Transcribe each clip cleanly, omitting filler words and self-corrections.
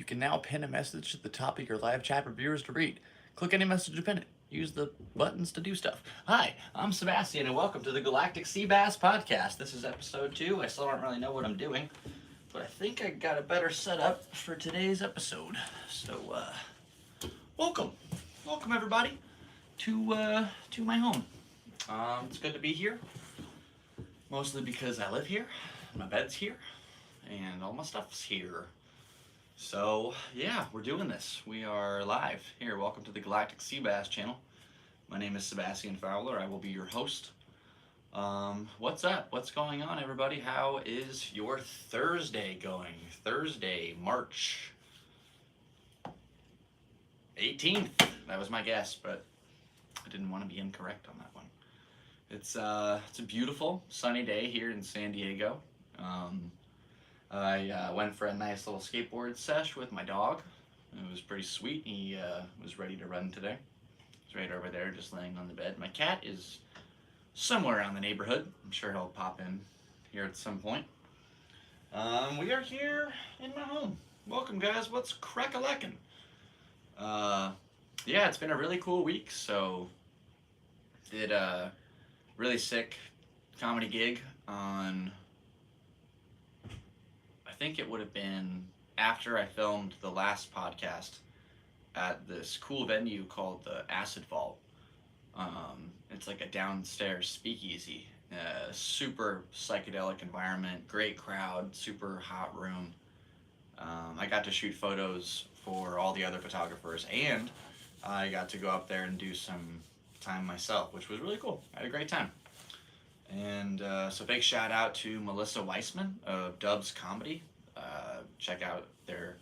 can now pin a message at the top of your live chat for viewers to read. Click any message to pin it. Use the buttons to do stuff. Hi, I'm Sebastian, and welcome to the Galactic Seabass podcast. This is episode 2. I still don't really know what I'm doing, but I think I got a better setup for today's episode. So, welcome. Welcome, everybody, to my home. It's good to be here, mostly because I live here, my bed's here, and all my stuff's here. So, yeah, we're doing this. We are live here. Welcome to the Galactic Seabass channel. My name is Sebastian Fowler. I will be your host. What's up? What's going on, everybody? How is your Thursday going? Thursday, March 18th. That was my guess, but I didn't want to be incorrect on that one. It's a beautiful sunny day here in San Diego. I went for a nice little skateboard sesh with my dog. It was pretty sweet. He was ready to run today. He's right over there just laying on the bed. My cat is somewhere around the neighborhood. I'm sure he'll pop in here at some point. We are here in my home. Welcome, guys. What's crack-a-lackin'? Yeah, it's been a really cool week. So, did a really sick comedy gig on, I think it would have been after I filmed the last podcast at this cool venue called the Acid Vault. It's like a downstairs speakeasy, super psychedelic environment, great crowd, super hot room. I got to shoot photos for all the other photographers, and I got to go up there and do some time myself, which was really cool. I had a great time. And so big shout out to Melissa Weissman of Dubs Comedy. Check out their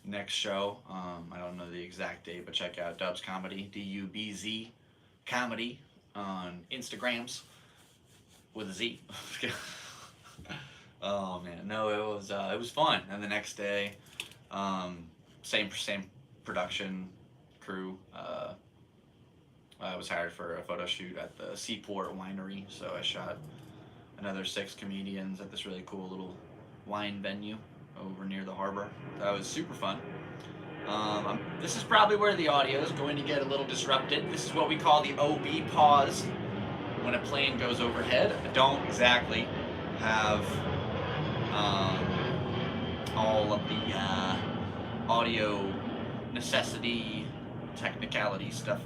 next show. I don't know the exact date, but check out Dubs Comedy, D-U-B-Z Comedy on Instagrams with a Z. Oh man, no, it was fun. And the next day, same production crew. I was hired for a photo shoot at the Seaport Winery, so I shot another 6 comedians at this really cool little wine venue over near the harbor. That was super fun. This is probably where the audio is going to get a little disrupted. This is what we call the OB pause when a plane goes overhead. I don't exactly have all of the audio necessity, technicality stuff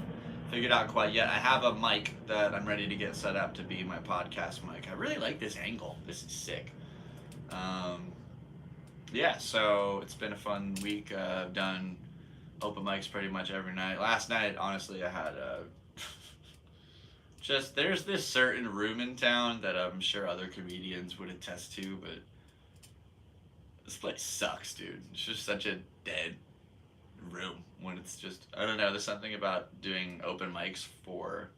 figured out quite yet. I have a mic that I'm ready to get set up to be my podcast mic. I really like this angle. This is sick. Yeah, so it's been a fun week. I've done open mics pretty much every night. Last night, honestly, I had just, there's this certain room in town that I'm sure other comedians would attest to, but this place sucks, dude. It's just such a dead room when it's just, I don't know, there's something about doing open mics for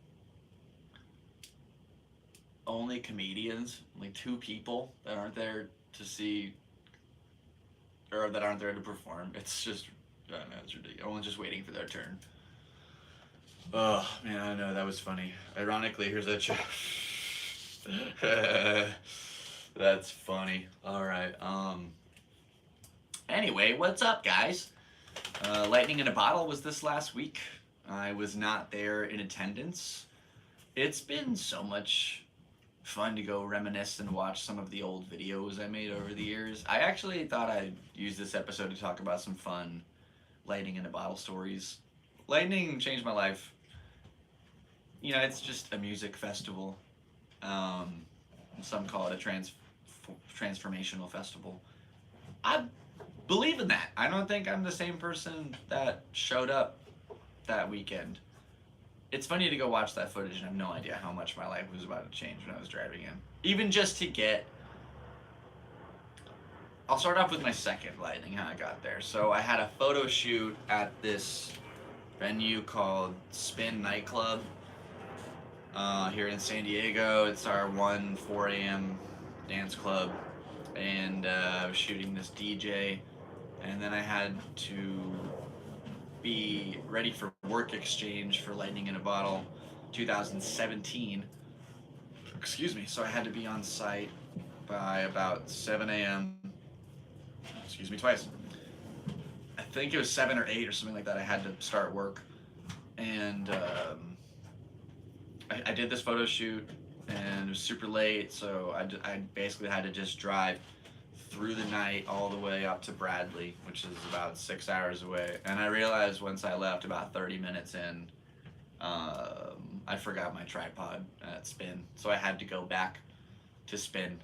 only comedians, like 2 people that aren't there to see, or that aren't there to perform. It's just, I don't know, it's ridiculous. Everyone's just waiting for their turn. Oh man, I know, that was funny. Ironically, here's that joke. That's funny. Alright, anyway, what's up, guys? Lightning in a Bottle was this last week. I was not there in attendance. It's been so much fun to go reminisce and watch some of the old videos I made over the years. I actually thought I'd use this episode to talk about some fun Lightning in a Bottle stories. Lightning changed my life. You know, it's just a music festival. Some call it a transformational festival. I believe in that. I don't think I'm the same person that showed up that weekend. It's funny to go watch that footage and I have no idea how much my life was about to change when I was driving in. Even just to get... I'll start off with my second Lightning, how I got there. So I had a photo shoot at this venue called Spin Nightclub here in San Diego. It's our 4 a.m. dance club. And I was shooting this DJ. And then I had to be ready for work exchange for Lightning in a Bottle 2017. Excuse me. So I had to be on site by about 7 a.m. Excuse me twice. I think it was 7 or 8 or something like that. I had to start work, and I did this photo shoot, and it was super late, so I basically had to just drive through the night all the way up to Bradley, which is about 6 hours away. And I realized once I left, about 30 minutes in, I forgot my tripod at Spin, so I had to go back to Spin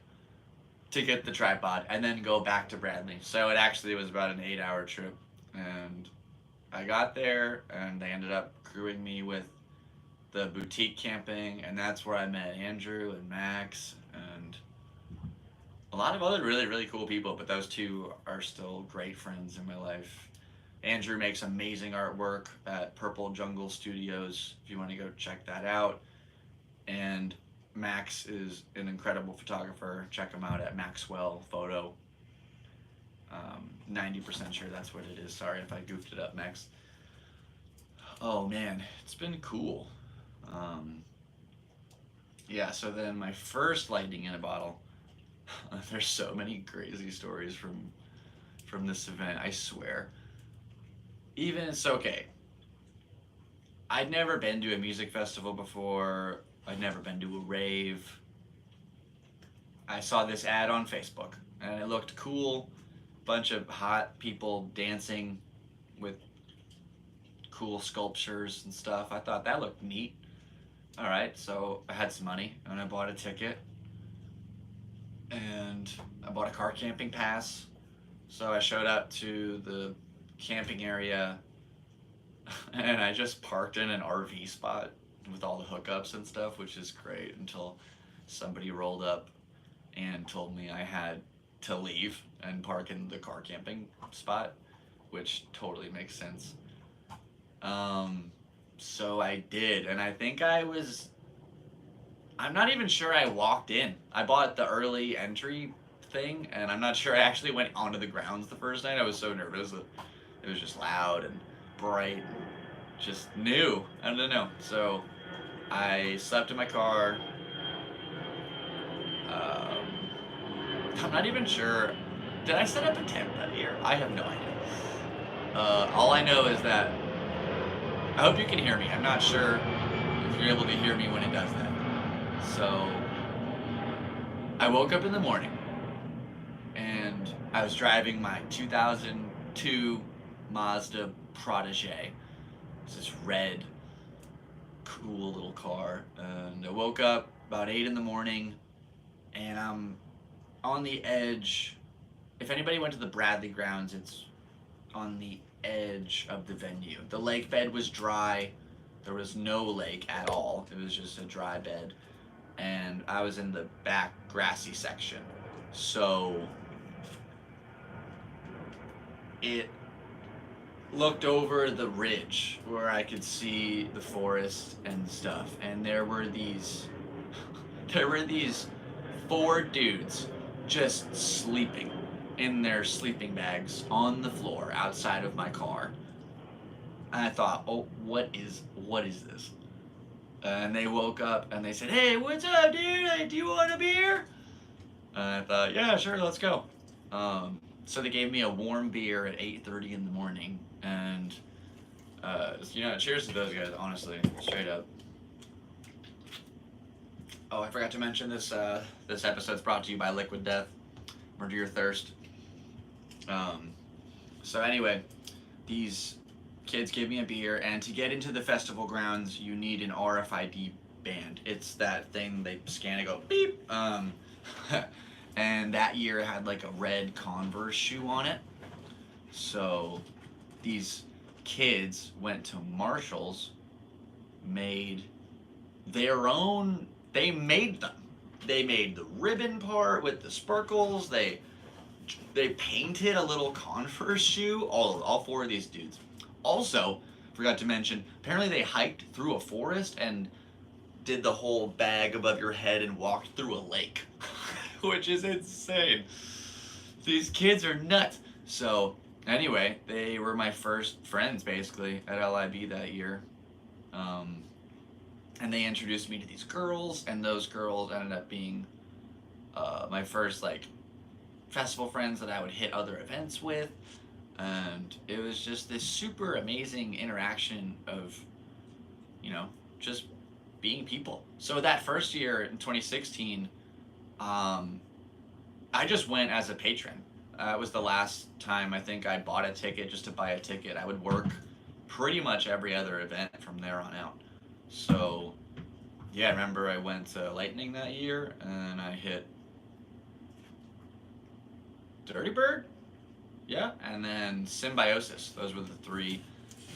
to get the tripod and then go back to Bradley. So it actually was about an 8-hour trip, and I got there and they ended up crewing me with the boutique camping, and that's where I met Andrew and Max and a lot of other really, really cool people, but those two are still great friends in my life. Andrew makes amazing artwork at Purple Jungle Studios, if you want to go check that out. And Max is an incredible photographer. Check him out at Maxwell Photo. 90% sure that's what it is. Sorry if I goofed it up, Max. Oh man, it's been cool. Yeah, so then my first lightning in a bottle. There's so many crazy stories from this event, I swear. Even it's okay. I'd never been to a music festival before. I'd never been to a rave. I saw this ad on Facebook and it looked cool. Bunch of hot people dancing with cool sculptures and stuff. I thought that looked neat. All right, so I had some money and I bought a ticket. And I bought a car camping pass. So I showed up to the camping area and I just parked in an RV spot with all the hookups and stuff, which is great, until somebody rolled up and told me I had to leave and park in the car camping spot, which totally makes sense. So I did, and I think I'm not even sure I walked in. I bought the early entry thing, and I'm not sure I actually went onto the grounds the first night. I was so nervous that it was just loud and bright and just new. I don't know. So I slept in my car. I'm not even sure. Did I set up a tent that year? I have no idea. All I know is that I hope you can hear me. I'm not sure if you're able to hear me when it does that. So I woke up in the morning and I was driving my 2002 Mazda Protege. It's this red, cool little car. And I woke up about 8 in the morning and I'm on the edge. If anybody went to the Bradley grounds, it's on the edge of the venue. The lake bed was dry. There was no lake at all. It was just a dry bed. And I was in the back grassy section. So it looked over the ridge where I could see the forest and stuff. And there were these 4 dudes just sleeping in their sleeping bags on the floor outside of my car. And I thought, oh, what is this? And they woke up and they said, "Hey, what's up, dude? Do you want a beer?" And I thought, yeah, sure, let's go. So they gave me a warm beer at 8:30 in the morning, and cheers to those guys, honestly, straight up. Oh, I forgot to mention this. This episode's brought to you by Liquid Death. Murder Your Thirst. So anyway, these kids gave me a beer, and to get into the festival grounds, you need an RFID band. It's that thing they scan and go beep. And that year it had like a red Converse shoe on it. So these kids went to Marshall's, made their own. They made them. They made the ribbon part with the sparkles. They painted a little Converse shoe. All 4 of these dudes. Also, forgot to mention, apparently they hiked through a forest and did the whole bag above your head and walked through a lake, which is insane. These kids are nuts. So anyway, they were my first friends basically at LIB that year. And they introduced me to these girls, and those girls ended up being my first like festival friends that I would hit other events with. And it was just this super amazing interaction of, you know, just being people. So that first year in 2016, um, I just went as a patron. It was the last time I think I bought a ticket just to buy a ticket. I would work pretty much every other event from there on out. So, yeah, I remember I went to Lightning that year and I hit Dirty Bird, yeah, and then Symbiosis. Those were the three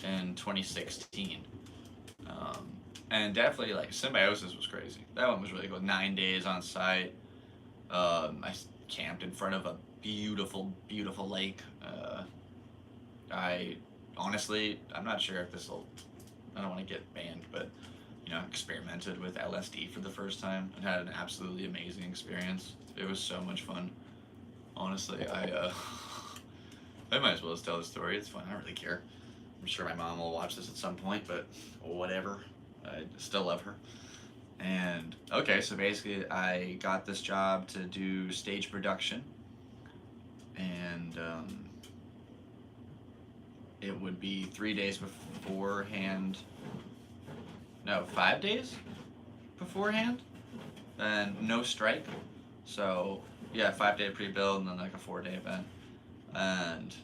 in 2016. Um, and definitely, like, Symbiosis was crazy. That one was really cool. 9 days on site. I camped in front of a beautiful, beautiful lake. I honestly, I'm not sure if this will. I don't want to get banned, but experimented with LSD for the first time and had an absolutely amazing experience. It was so much fun. Honestly, I might as well just tell the story. It's fun. I don't really care. I'm sure my mom will watch this at some point, but whatever. I still love her. And okay, so basically, I got this job to do stage production, and it would be 3 days beforehand. No, 5 days beforehand, and no strike. So yeah, 5 day pre-build and then like a 4 day event, and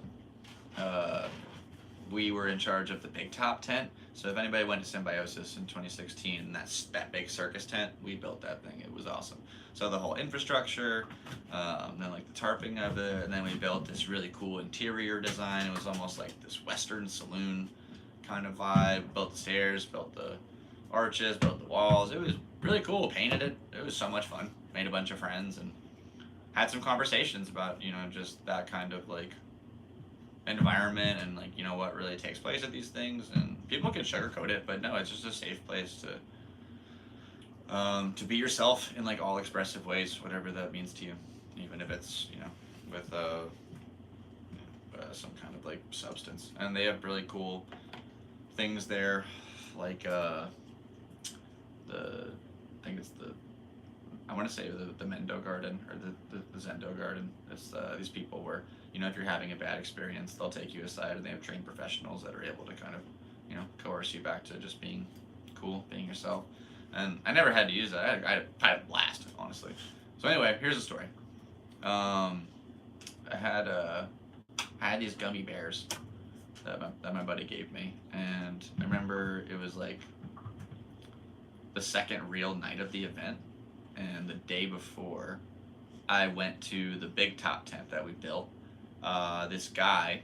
we were in charge of the big top tent. So if anybody went to Symbiosis in 2016, that's that big circus tent. We built that thing. It was awesome. So the whole infrastructure, then like the tarping of it, and then we built this really cool interior design. It was almost like this Western saloon kind of vibe. Built the stairs, built the arches, built the walls. It was really cool. Painted it. It was so much fun. Made a bunch of friends and had some conversations about just that kind of like environment and like what really takes place at these things. And people can sugarcoat it, but no, it's just a safe place to be yourself in like all expressive ways, whatever that means to you, even if it's with some kind of like substance. And they have really cool things there, like I think it's I want to say the Mendo Garden or the Zendo Garden. It's these people where if you're having a bad experience, they'll take you aside and they have trained professionals that are able to kind of coerce you back to just being cool, being yourself. And I never had to use that. I had a blast, honestly. So anyway, here's the story. I had these gummy bears that my buddy gave me, and I remember it was like the second real night of the event, and the day before, I went to the big top tent that we built. This guy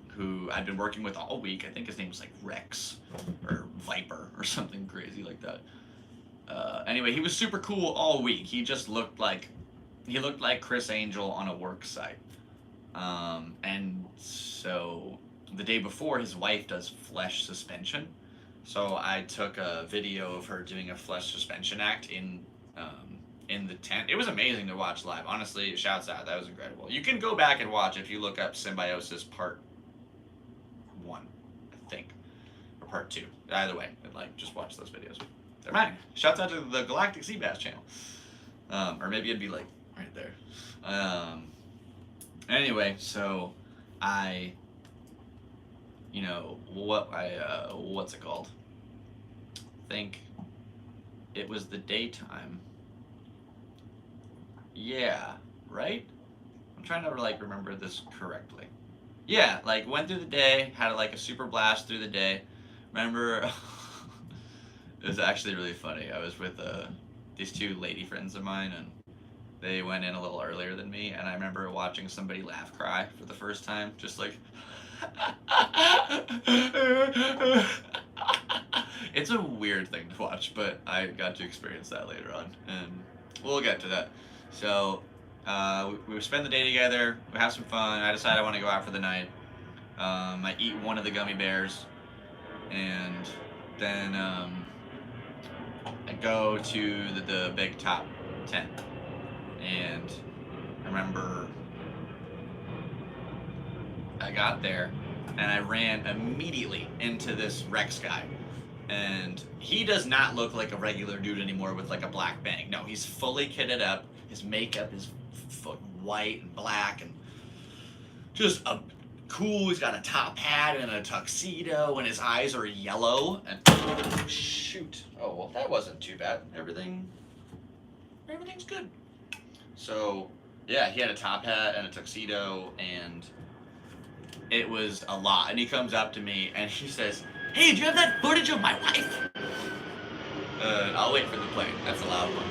who I'd been working with all week, I think his name was like Rex or Viper or something crazy like that. Anyway, he was super cool all week. He just looked like Chris Angel on a work site. And so the day before, his wife does flesh suspension. So I took a video of her doing a flesh suspension act in the tent. It was amazing to watch live. Honestly, shouts out. That was incredible. You can go back and watch if you look up Symbiosis Part 1, I think, or Part 2. Either way, just watch those videos. They're mine. Shouts out to the Galactic Seabass channel. Or maybe it'd be like right there. Anyway, so I what's it called? I think it was the daytime. Yeah, right? I'm trying to remember this correctly. Yeah, went through the day, had a super blast through the day. Remember, it was actually really funny. I was with these two lady friends of mine, and they went in a little earlier than me, and I remember watching somebody laugh cry for the first time, just like it's a weird thing to watch, but I got to experience that later on, and we'll get to that. So we spend the day together, we have some fun. I decide I want to go out for the night. I eat one of the gummy bears, and then I go to the big top tent. And I remember I got there and I ran immediately into this Rex guy. And he does not look like a regular dude anymore with a black bang. No, he's fully kitted up. His makeup is white and black and just a cool. He's got a top hat and a tuxedo, and his eyes are yellow. And oh, shoot. Oh, well, that wasn't too bad. Everything's good. So, yeah, he had a top hat and a tuxedo, and it was a lot. And he comes up to me and he says, "Hey, do you have that footage of my wife?" I'll wait for the plane. That's a loud one.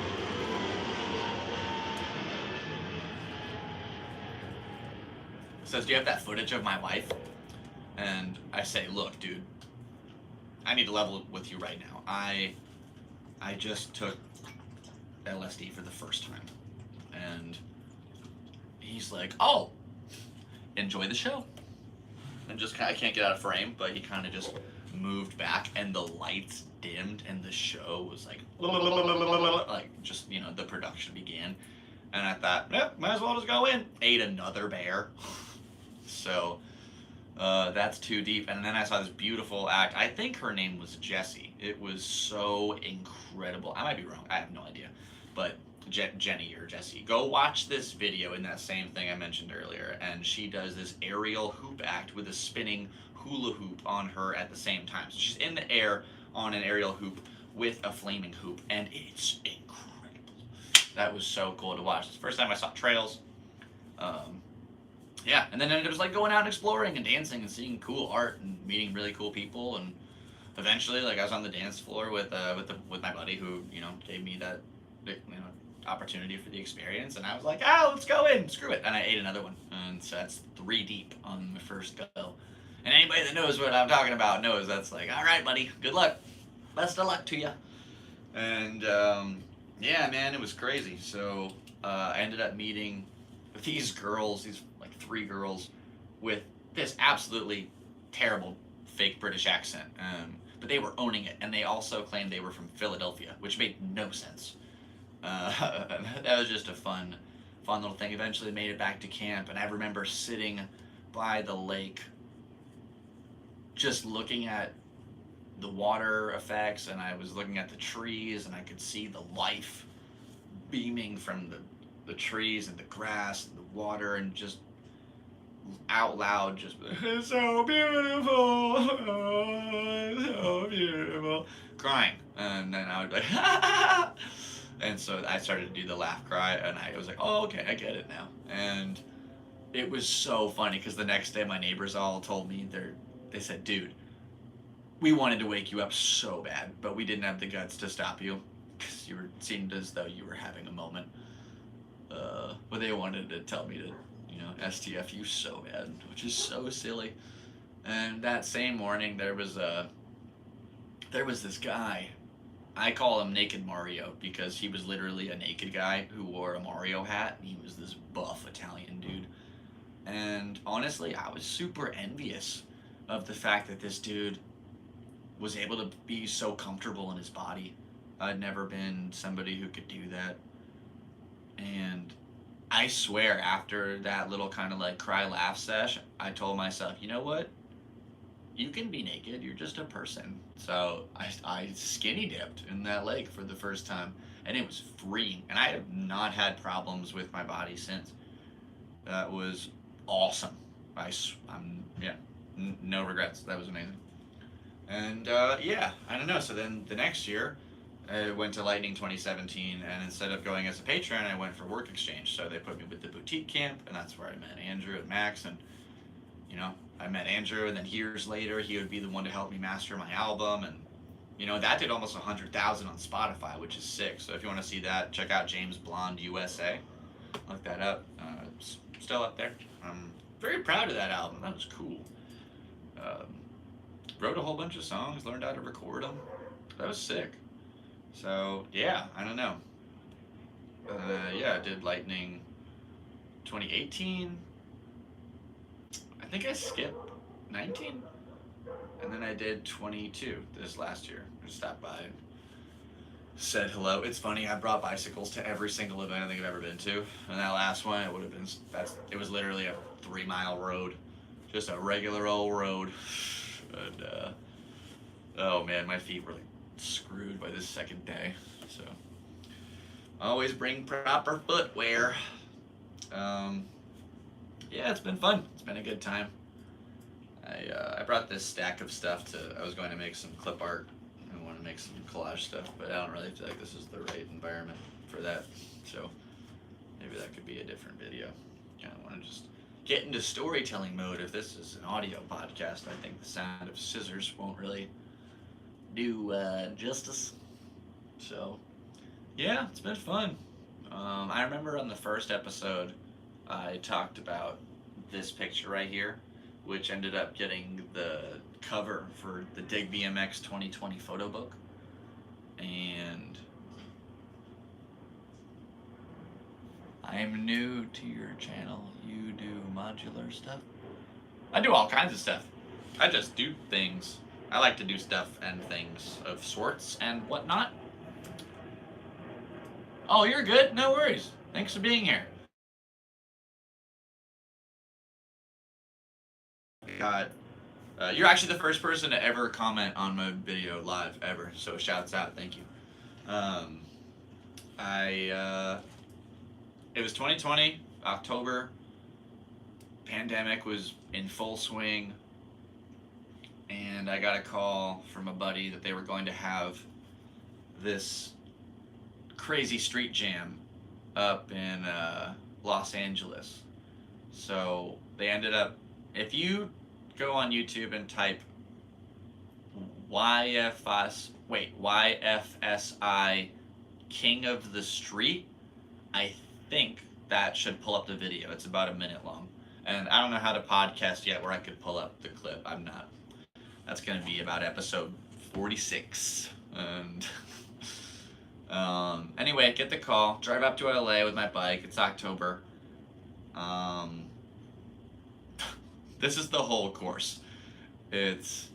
He says, "Do you have that footage of my wife?" And I say, "Look, dude, I need to level with you right now. I just took LSD for the first time." And he's like, "Oh, enjoy the show." And just I can't get out of frame, but he kind of just moved back, and the lights dimmed, and the show was like just, you know, the production began. And I thought, yep, might as well just go in. Ate another bear. So that's too deep. And then I saw this beautiful act. I think her name was Jessie. It was so incredible. I might be wrong. I have no idea. But Jenny or Jessie, go watch this video in that same thing I mentioned earlier, and she does this aerial hoop act with a spinning hula hoop on her at the same time. So she's in the air on an aerial hoop with a flaming hoop, and it's incredible. That was so cool to watch. It's the first time I saw trails. Yeah, and then it was like going out and exploring and dancing and seeing cool art and meeting really cool people, and eventually, like, I was on the dance floor with my buddy who, you know, gave me that, you know, opportunity for the experience, and I was like, "Oh, let's go in, screw it," and I ate another one, and so that's 3 deep on the first go. And anybody that knows what I'm talking about knows that's like, all right, buddy, good luck, best of luck to you. And yeah, man, it was crazy. So I ended up meeting these girls, these like 3 girls with this absolutely terrible fake British accent, but they were owning it, and they also claimed they were from Philadelphia, which made no sense. That was just a fun little thing. Eventually made it back to camp, and I remember sitting by the lake just looking at the water effects, and I was looking at the trees, and I could see the life beaming from the trees and the grass and the water, and just out loud just, "It's so beautiful, oh, it's so beautiful," crying. And then I would be like, and so I started to do the laugh cry, and I was like, "Oh, okay, I get it now." And it was so funny because the next day my neighbors all told me, they said, "Dude, we wanted to wake you up so bad, but we didn't have the guts to stop you because you seemed as though you were having a moment." But they wanted to tell me to, you know, STF you so bad, which is so silly. And that same morning, there was this guy. I call him Naked Mario because he was literally a naked guy who wore a Mario hat, and he was this buff Italian dude. And honestly, I was super envious of the fact that this dude was able to be so comfortable in his body. I'd never been somebody who could do that. And I swear, after that little kind of like cry laugh sesh, I told myself, you know what? You can be naked, you're just a person. So I skinny dipped in that lake for the first time, and it was freeing. And I have not had problems with my body since. That was awesome. No regrets. That was amazing. And yeah, I don't know. So then the next year, I went to Lightning 2017, and instead of going as a patron, I went for work exchange. So they put me with the boutique camp, and that's where I met Andrew and Max. And, you know, I met Andrew, and then years later, he would be the one to help me master my album. And, you know, that did almost 100,000 on Spotify, which is sick. So if you want to see that, check out James Blonde USA. Look that up. It's still up there. I'm very proud of that album. That was cool. Wrote a whole bunch of songs, learned how to record them. That was sick. So, yeah, I don't know. Yeah, I did Lightning 2018. I think I skipped 19. And then I did 22 this last year. I stopped by and said hello. It's funny, I brought bicycles to every single event I think I've ever been to. And that last one, it was literally a 3-mile road. Just a regular old road. And, oh man, my feet were like screwed by this second day. So, always bring proper footwear. Yeah, it's been fun. It's been a good time. I brought this stack of stuff I was going to make some clip art. I want to make some collage stuff, but I don't really feel like this is the right environment for that. So maybe that could be a different video. Kind of want to just get into storytelling mode. If this is an audio podcast, I think the sound of scissors won't really do justice. So yeah, it's been fun. I remember on the first episode, I talked about this picture right here, which ended up getting the cover for the Dig BMX 2020 photo book. And I am new to your channel. You do modular stuff? I do all kinds of stuff. I just do things. I like to do stuff and things of sorts and whatnot. Oh, you're good. No worries. Thanks for being here. God, you're actually the first person to ever comment on my video live ever. So shouts out. Thank you. It was 2020, October. Pandemic was in full swing. And I got a call from a buddy that they were going to have this crazy street jam up in Los Angeles. So they ended up, if you go on YouTube and type YFSI King of the Street, I think that should pull up the video. It's about a minute long. And I don't know how to podcast yet where I could pull up the clip. I'm not. That's going to be about episode 46. And anyway, get the call. Drive up to LA with my bike. It's October. This is the whole course. It's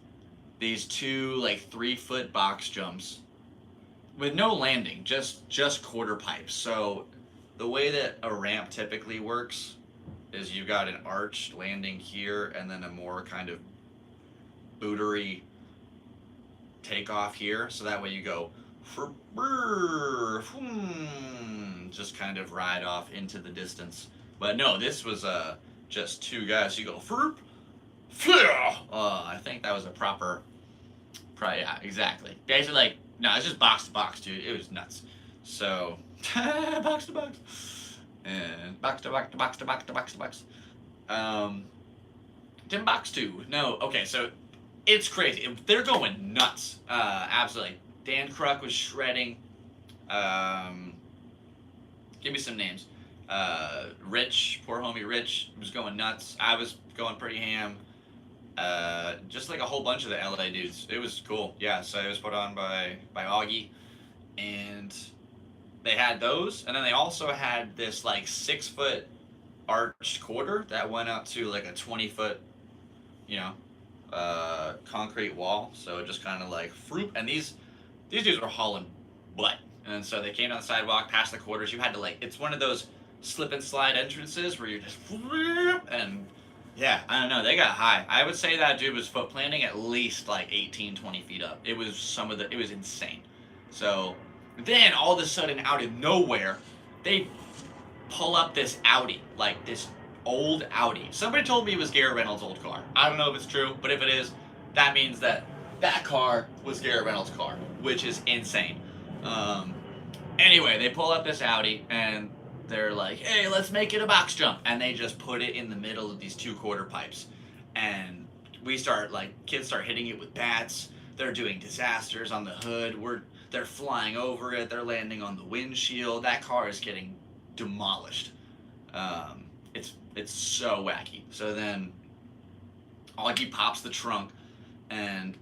these two like 3-foot box jumps with no landing, just quarter pipes. So the way that a ramp typically works is you've got an arched landing here and then a more kind of bootery takeoff here. So that way you go just kind of ride off into the distance. But no, this was just two guys. You go I think that was a proper, yeah, exactly. Basically, like, no, it's just box to box, dude. It was nuts. So, box to box. And box to box to box to box to box to box. Tim box 2. No, okay, so it's crazy. They're going nuts. Absolutely. Dan Kruk was shredding. Give me some names. Rich, poor homie Rich, was going nuts. I was going pretty ham. Just like a whole bunch of the LA dudes. It was cool. Yeah, so it was put on by Augie. And they had those. And then they also had this like 6-foot arched quarter that went up to like a 20-foot, concrete wall. So it just kind of like fruit. And these dudes were hauling butt. And so they came down the sidewalk, past the quarters. You had to it's one of those slip and slide entrances where you're just, and yeah, I don't know, they got high. I would say that dude was foot planting at least like 18, 20 feet up. It was it was insane. So then all of a sudden out of nowhere, they pull up this Audi, like this old Audi. Somebody told me it was Garrett Reynolds' old car. I don't know if it's true, but if it is, that means that car was Garrett Reynolds' car, which is insane. Anyway, they pull up this Audi and they're like, hey, let's make it a box jump. And they just put it in the middle of these 2 quarter pipes. And kids start hitting it with bats. They're doing disasters on the hood. They're flying over it. They're landing on the windshield. That car is getting demolished. It's so wacky. So then Augie pops the trunk and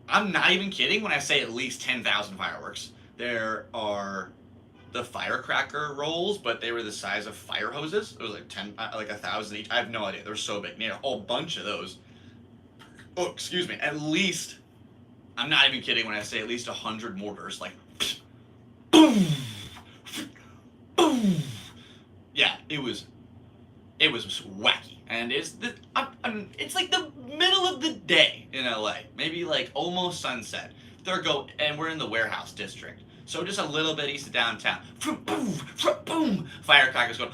I'm not even kidding when I say at least 10,000 fireworks. There are the firecracker rolls, but they were the size of fire hoses. It was like 1,000 each. I have no idea. They're so big. They had a whole bunch of those. Oh, excuse me. At least, I'm not even kidding when I say at least 100 mortars. Like, boom, boom. Yeah, it was wacky. And it's like the middle of the day in LA, maybe like almost sunset. And we're in the warehouse district, so just a little bit east of downtown. Boom, boom, firecrackers going.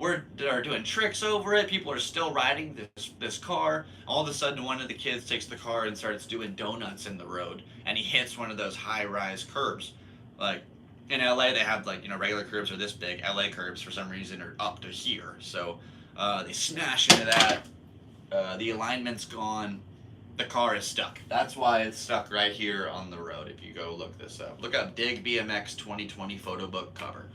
are doing tricks over it. People are still riding this car. All of a sudden, one of the kids takes the car and starts doing donuts in the road, and he hits one of those high-rise curbs. Like in LA, they have like regular curbs are this big. LA curbs for some reason are up to here, so they smash into that. The alignment's gone. The car is stuck. That's why it's stuck right here on the road. If you go look this up, look up Dig BMX 2020 photo book cover.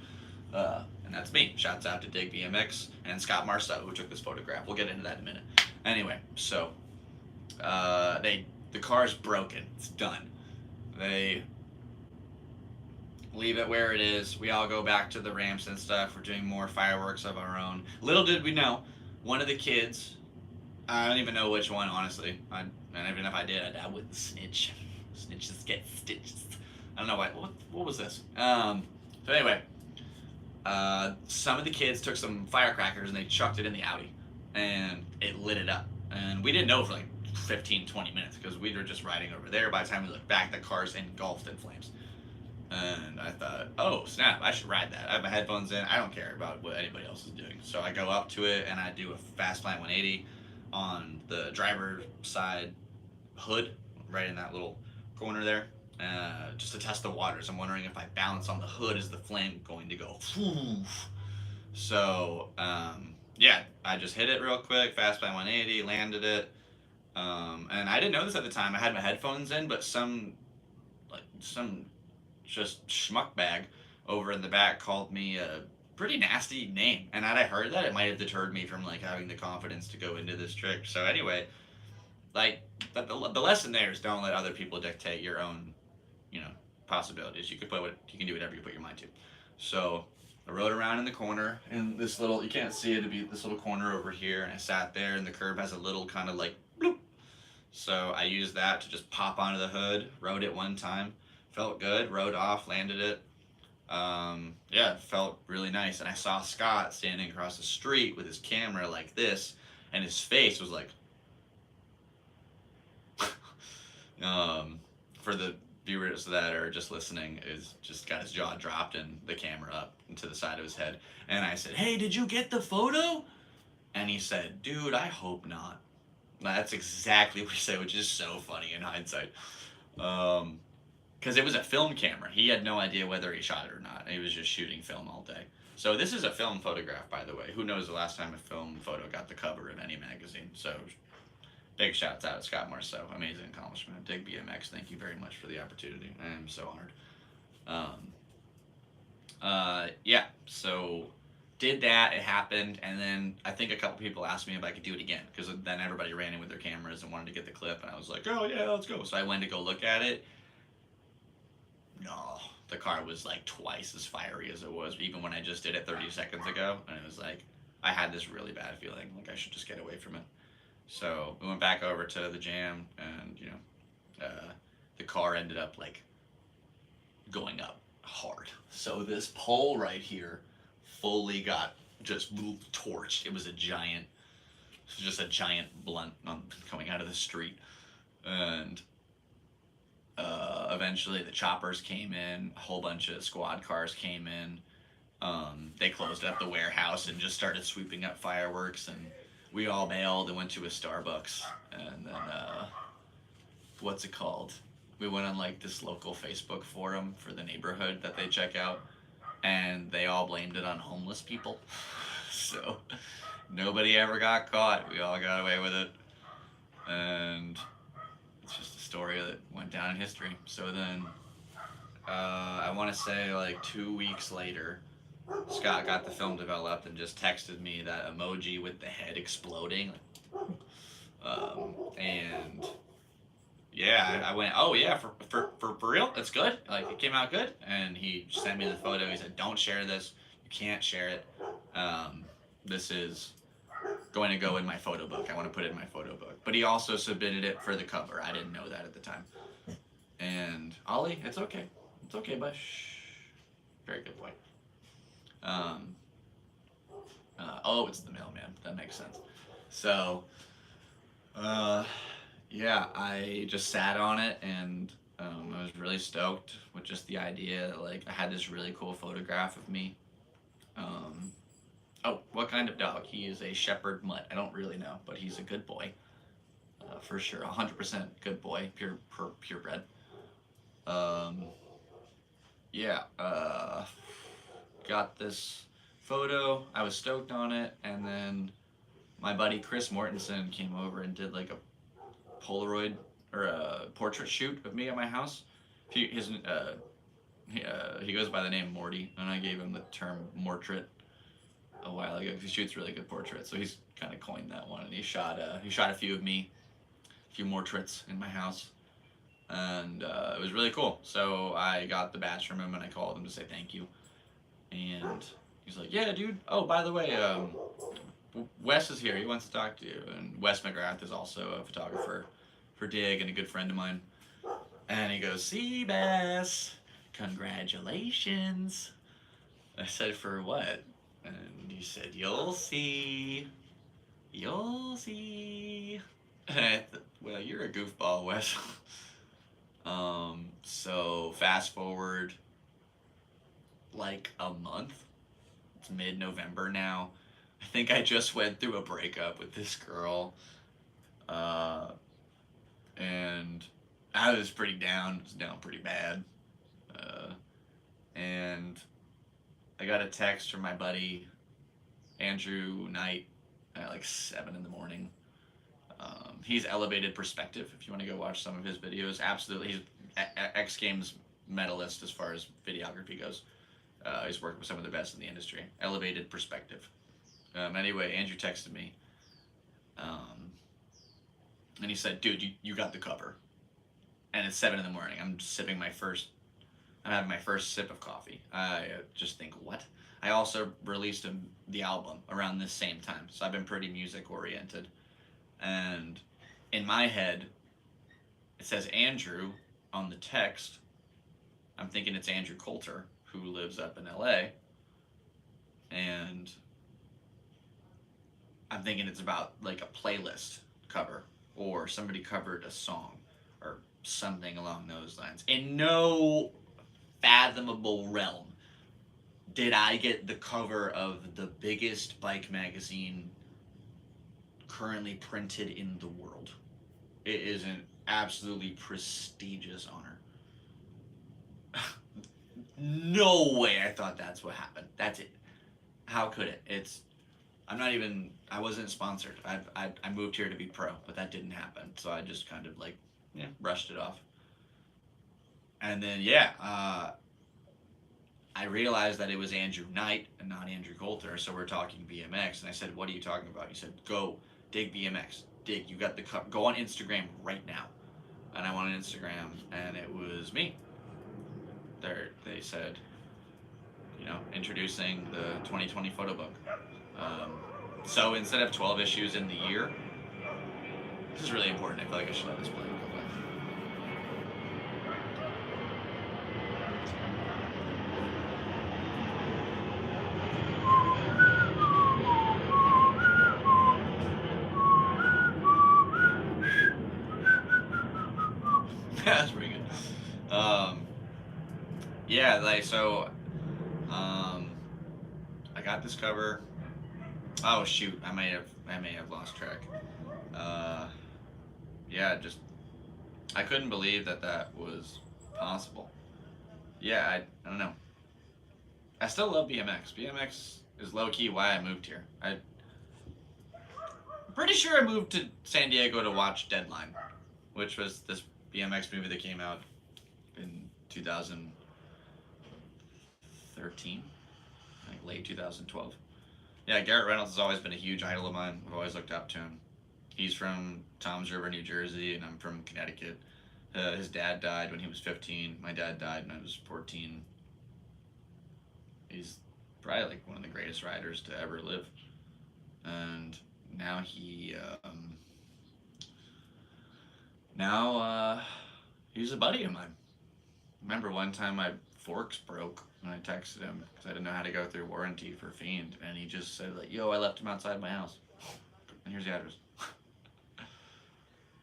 And that's me. Shouts out to Dig BMX and Scott Marceau, who took this photograph. We'll get into that in a minute. Anyway, so the car's broken. It's done. They leave it where it is. We all go back to the ramps and stuff. We're doing more fireworks of our own. Little did we know, one of the kids, I don't even know which one, honestly. And even if I did, I wouldn't snitch. Snitches get stitches. I don't know what was this. So anyway, some of the kids took some firecrackers and they chucked it in the Audi, and it lit it up. And we didn't know for like 15, 20 minutes because we were just riding over there. By the time we looked back, the car's engulfed in flames. And I thought, oh snap, I should ride that. I have my headphones in. I don't care about what anybody else is doing. So I go up to it and I do a fast plant 180 on the driver's side hood, right in that little corner there, just to test the waters. I'm wondering if I balance on the hood, is the flame going to go? So yeah, I just hit it real quick, fast plant 180, landed it, and I didn't know this at the time. I had my headphones in, but some just schmuck bag over in the back called me a pretty nasty name, and had I heard that, it might have deterred me from like having the confidence to go into this trick. So anyway, like the lesson there is don't let other people dictate your own, possibilities. You can do whatever you put your mind to. So I rode around in the corner in this little, you can't see it, it'd be this little corner over here, and I sat there, and the curb has a little kind of like bloop. So I used that to just pop onto the hood, rode it one time, felt good, rode off, landed it. Yeah, it felt really nice. And I saw Scott standing across the street with his camera like this, and his face was like, for the viewers that are just listening, is just got his jaw dropped and the camera up to the side of his head. And I said, hey, did you get the photo? And he said, dude, I hope not. That's exactly what he said, which is so funny in hindsight. Because it was a film camera. He had no idea whether he shot it or not. He was just shooting film all day. So this is a film photograph, by the way. Who knows the last time a film photo got the cover of any magazine. So big shouts out to Scott Marceau. Amazing accomplishment. Dig BMX, thank you very much for the opportunity. I am so honored. Yeah, so did that, it happened, and then I think a couple people asked me if I could do it again, because then everybody ran in with their cameras and wanted to get the clip, and I was like, oh yeah, let's go. So I went to go look at it. No, the car was like twice as fiery as it was even when I just did it 30 seconds ago, and it was like, I had this really bad feeling, like I should just get away from it. So we went back over to the jam, and the car ended up like going up hard. So this pole right here fully got just torched. It was just a giant blunt coming out of the street, and eventually the choppers came in, a whole bunch of squad cars came in. They closed up the warehouse and just started sweeping up fireworks, and we all bailed and went to a Starbucks, and then what's it called? We went on like this local Facebook forum for the neighborhood that they check out, and they all blamed it on homeless people. So nobody ever got caught. We all got away with it, and it's just a story that went down in history. So then I want to say like 2 weeks later, Scott got the film developed and just texted me that emoji with the head exploding. And yeah, I went, oh yeah, for real? It's good? Like, it came out good? And he sent me the photo. He said, don't share this. You can't share it. This is going to go in my photo book. I want to put it in my photo book. But he also submitted it for the cover. I didn't know that at the time. And Ollie, it's okay. It's okay, bud. Shh. Very good boy. Oh, it's the mailman. That makes sense. So, yeah, I just sat on it, and I was really stoked with just the idea that, like, I had this really cool photograph of me. Oh, what kind of dog? He is a shepherd mutt. I don't really know, but he's a good boy, for sure. 100% good boy, purebred. Um, yeah. Got this photo. I was stoked on it, and then my buddy Chris Mortensen came over and did like a Polaroid or a portrait shoot of me at my house. He goes by the name Morty, and I gave him the term Mortrait a while ago. He shoots really good portraits, so he's kind of coined that one. And he shot a few of me, a few Mortrits in my house, and it was really cool. So I got the batch from him, and I called him to say thank you. And he's like, "Yeah, dude. Oh, by the way, Wes is here. He wants to talk to you." And Wes McGrath is also a photographer for Dig and a good friend of mine. And he goes, "Seabass, congratulations." I said, "For what?" And he said, "You'll see. You'll see." Well, you're a goofball, Wes. So fast forward like a month. It's mid-November now. I think I just went through a breakup with this girl. Uh, and I was pretty down. I was down pretty bad. Uh, and I got a text from my buddy Andrew Knight at like 7 in the morning. He's Elevated Perspective. If you want to go watch some of his videos, absolutely. He's X Games medalist as far as videography goes. He's worked with some of the best in the industry. Elevated Perspective. Anyway, Andrew texted me, and he said, "Dude, you got the cover." And it's 7 in the morning. I'm having my first sip of coffee. I just think, what? I also released the album around this same time, so I've been pretty music oriented. And in my head, it says Andrew on the text. I'm thinking it's Andrew Coulter, who lives up in LA. And I'm thinking it's about like a playlist cover or somebody covered a song or something along those lines. In no fathomable realm did I get the cover of the biggest bike magazine currently printed in the world. It is an absolutely prestigious honor. No way I thought that's what happened. That's it. How could it? I wasn't sponsored. I moved here to be pro, but that didn't happen. So I just kind of like, yeah, brushed it off. And then, yeah, I realized that it was Andrew Knight and not Andrew Coulter. So we're talking BMX. And I said, "What are you talking about?" He said, "Go, Dig BMX. Dig, you got the cover. Go on Instagram right now." And I went on Instagram, and it was me. They said, introducing the 2020 photo book. Um, so instead of 12 issues in the year, this is really important. I feel like I should let this play. That's pretty good. Yeah, like so. I got this cover. Oh shoot, I may have lost track. Uh, yeah, just I couldn't believe that was possible. Yeah, I don't know. I still love BMX. BMX is low key why I moved here. I'm pretty sure I moved to San Diego to watch Deadline, which was this BMX movie that came out in 2013, like late 2012. Yeah, Garrett Reynolds has always been a huge idol of mine. I've always looked up to him. He's from Toms River, New Jersey, and I'm from Connecticut. His dad died when he was 15. My dad died when I was 14. He's probably like one of the greatest riders to ever live. And now he's a buddy of mine. Remember one time my forks broke and I texted him because I didn't know how to go through warranty for Fiend, and he just said like, "Yo, I left him outside my house, and here's the address."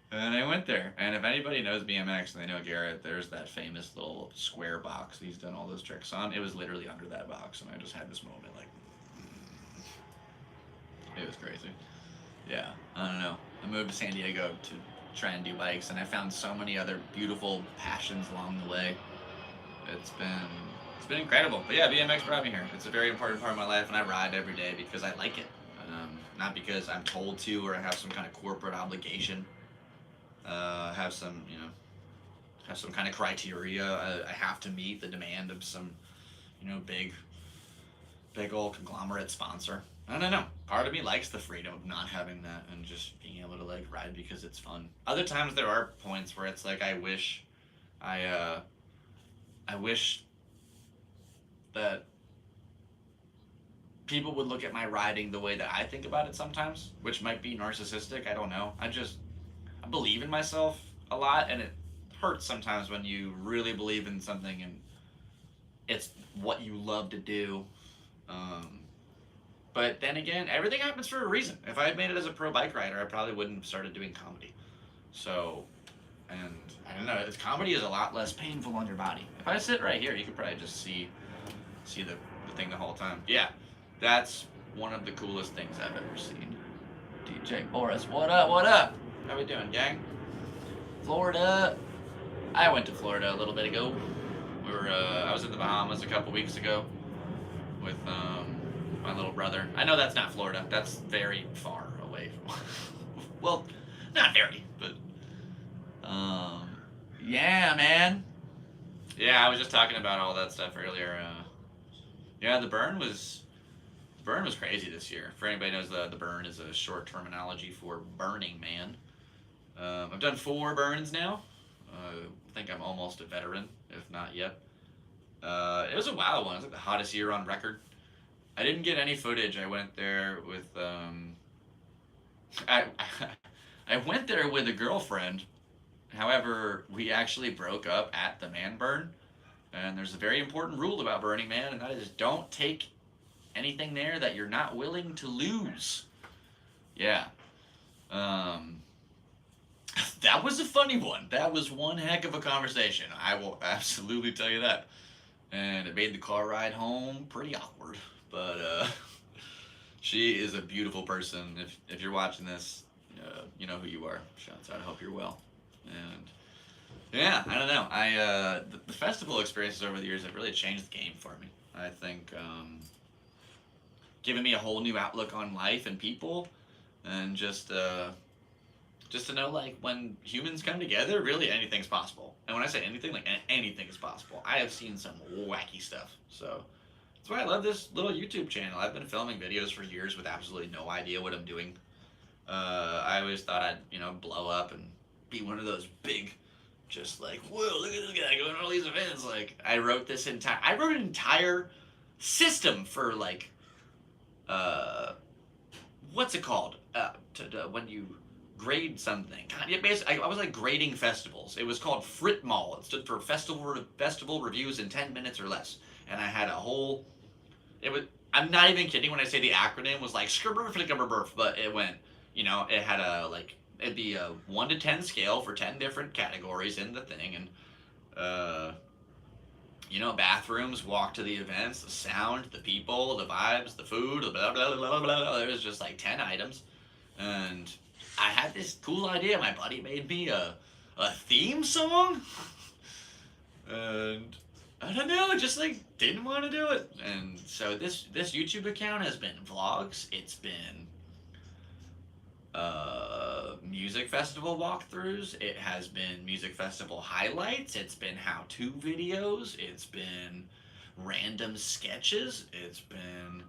And I went there, and if anybody knows BMX and they know Garrett, there's that famous little square box that he's done all those tricks on. It was literally under that box, and I just had this moment like, It was crazy. Yeah, I don't know. I moved to San Diego to try and do bikes, and I found so many other beautiful passions along the way. It's been it's been incredible. But yeah, BMX brought me here. It's a very important part of my life, and I ride every day because I like it. Not because I'm told to or I have some kind of corporate obligation. Have some have some kind of criteria I have to meet the demand of some big old conglomerate sponsor. I don't know. Part of me likes the freedom of not having that and just being able to like ride because it's fun. Other times there are points where it's like I uh I wish that people would look at my riding the way that I think about it sometimes, which might be narcissistic. I don't know. I believe in myself a lot, and it hurts sometimes when you really believe in something and it's what you love to do. Um, but then again, everything happens for a reason. If I had made it as a pro bike rider, I probably wouldn't have started doing comedy. So, and I don't know, comedy is a lot less painful on your body. If I sit right here, you could probably just see the thing the whole time. Yeah, that's one of the coolest things I've ever seen. DJ Boris, what up? What up? How we doing, gang? Florida. I went to Florida a little bit ago. I was in the Bahamas a couple weeks ago with my little brother. I know that's not Florida. That's very far away from. Well, not very, but yeah, man. Yeah, I was just talking about all that stuff earlier. Yeah, the burn was crazy this year. For anybody who knows, the burn is a short terminology for Burning Man. I've done 4 burns now. I think I'm almost a veteran, if not yet. It was a wild one. It was like the hottest year on record. I didn't get any footage. I went there with I I went there with a girlfriend. However, we actually broke up at the man burn. And there's a very important rule about Burning Man, and that is don't take anything there that you're not willing to lose. Yeah. Um, that was a funny one. That was one heck of a conversation. I will absolutely tell you that. And it made the car ride home pretty awkward. But she is a beautiful person. If you're watching this, you know who you are. Shouts out. I hope you're well. And yeah, I don't know. The festival experiences over the years have really changed the game for me. I think given me a whole new outlook on life and people, and just to know like when humans come together, really anything's possible. And when I say anything, like anything is possible. I have seen some wacky stuff. So that's why I love this little YouTube channel. I've been filming videos for years with absolutely no idea what I'm doing. I always thought I'd blow up and be one of those big, just like, whoa, look at this guy going to all these events. Like I wrote an entire system for like what's it called? When you grade something. God, yeah, basically, I was like grading festivals. It was called FRITMAL. It stood for Festival Reviews in 10 Minutes or Less. And I had a whole. It was. I'm not even kidding when I say the acronym was like skrbrflickabrburf, but it went. It had a like. It'd be a 1 to 10 scale for 10 different categories in the thing, and bathrooms, walk to the events, the sound, the people, the vibes, the food, blah, blah, blah, blah, blah. There was just like 10 items. And I had this cool idea. My buddy made me a theme song. And I don't know, just like didn't want to do it. And so this YouTube account has been vlogs. It's been music festival walkthroughs. It has been music festival highlights. It's been how-to videos. It's been random sketches. It's been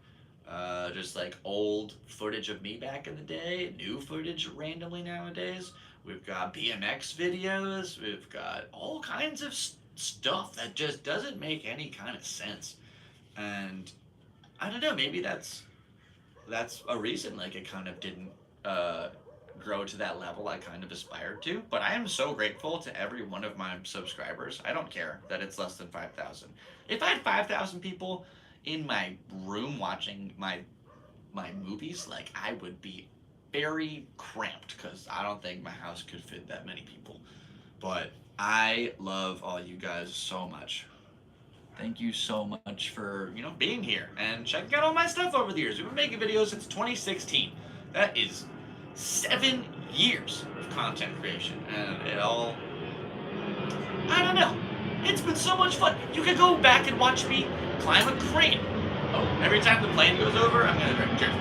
just like old footage of me back in the day, new footage randomly nowadays. We've got BMX videos. We've got all kinds of stuff that just doesn't make any kind of sense. And I don't know, maybe that's a reason like it kind of didn't grow to that level I kind of aspired to. But I am so grateful to every one of my subscribers. I don't care that it's less than 5,000. If I had 5,000 people in my room watching my movies, like I would be very cramped because I don't think my house could fit that many people. But I love all you guys so much. Thank you so much for, being here and checking out all my stuff over the years. We've been making videos since 2016. That is 7 years of content creation, and it all, I don't know. It's been so much fun. You can go back and watch me climb a crane. Oh, every time the plane goes over, I'm gonna drink. Cheers.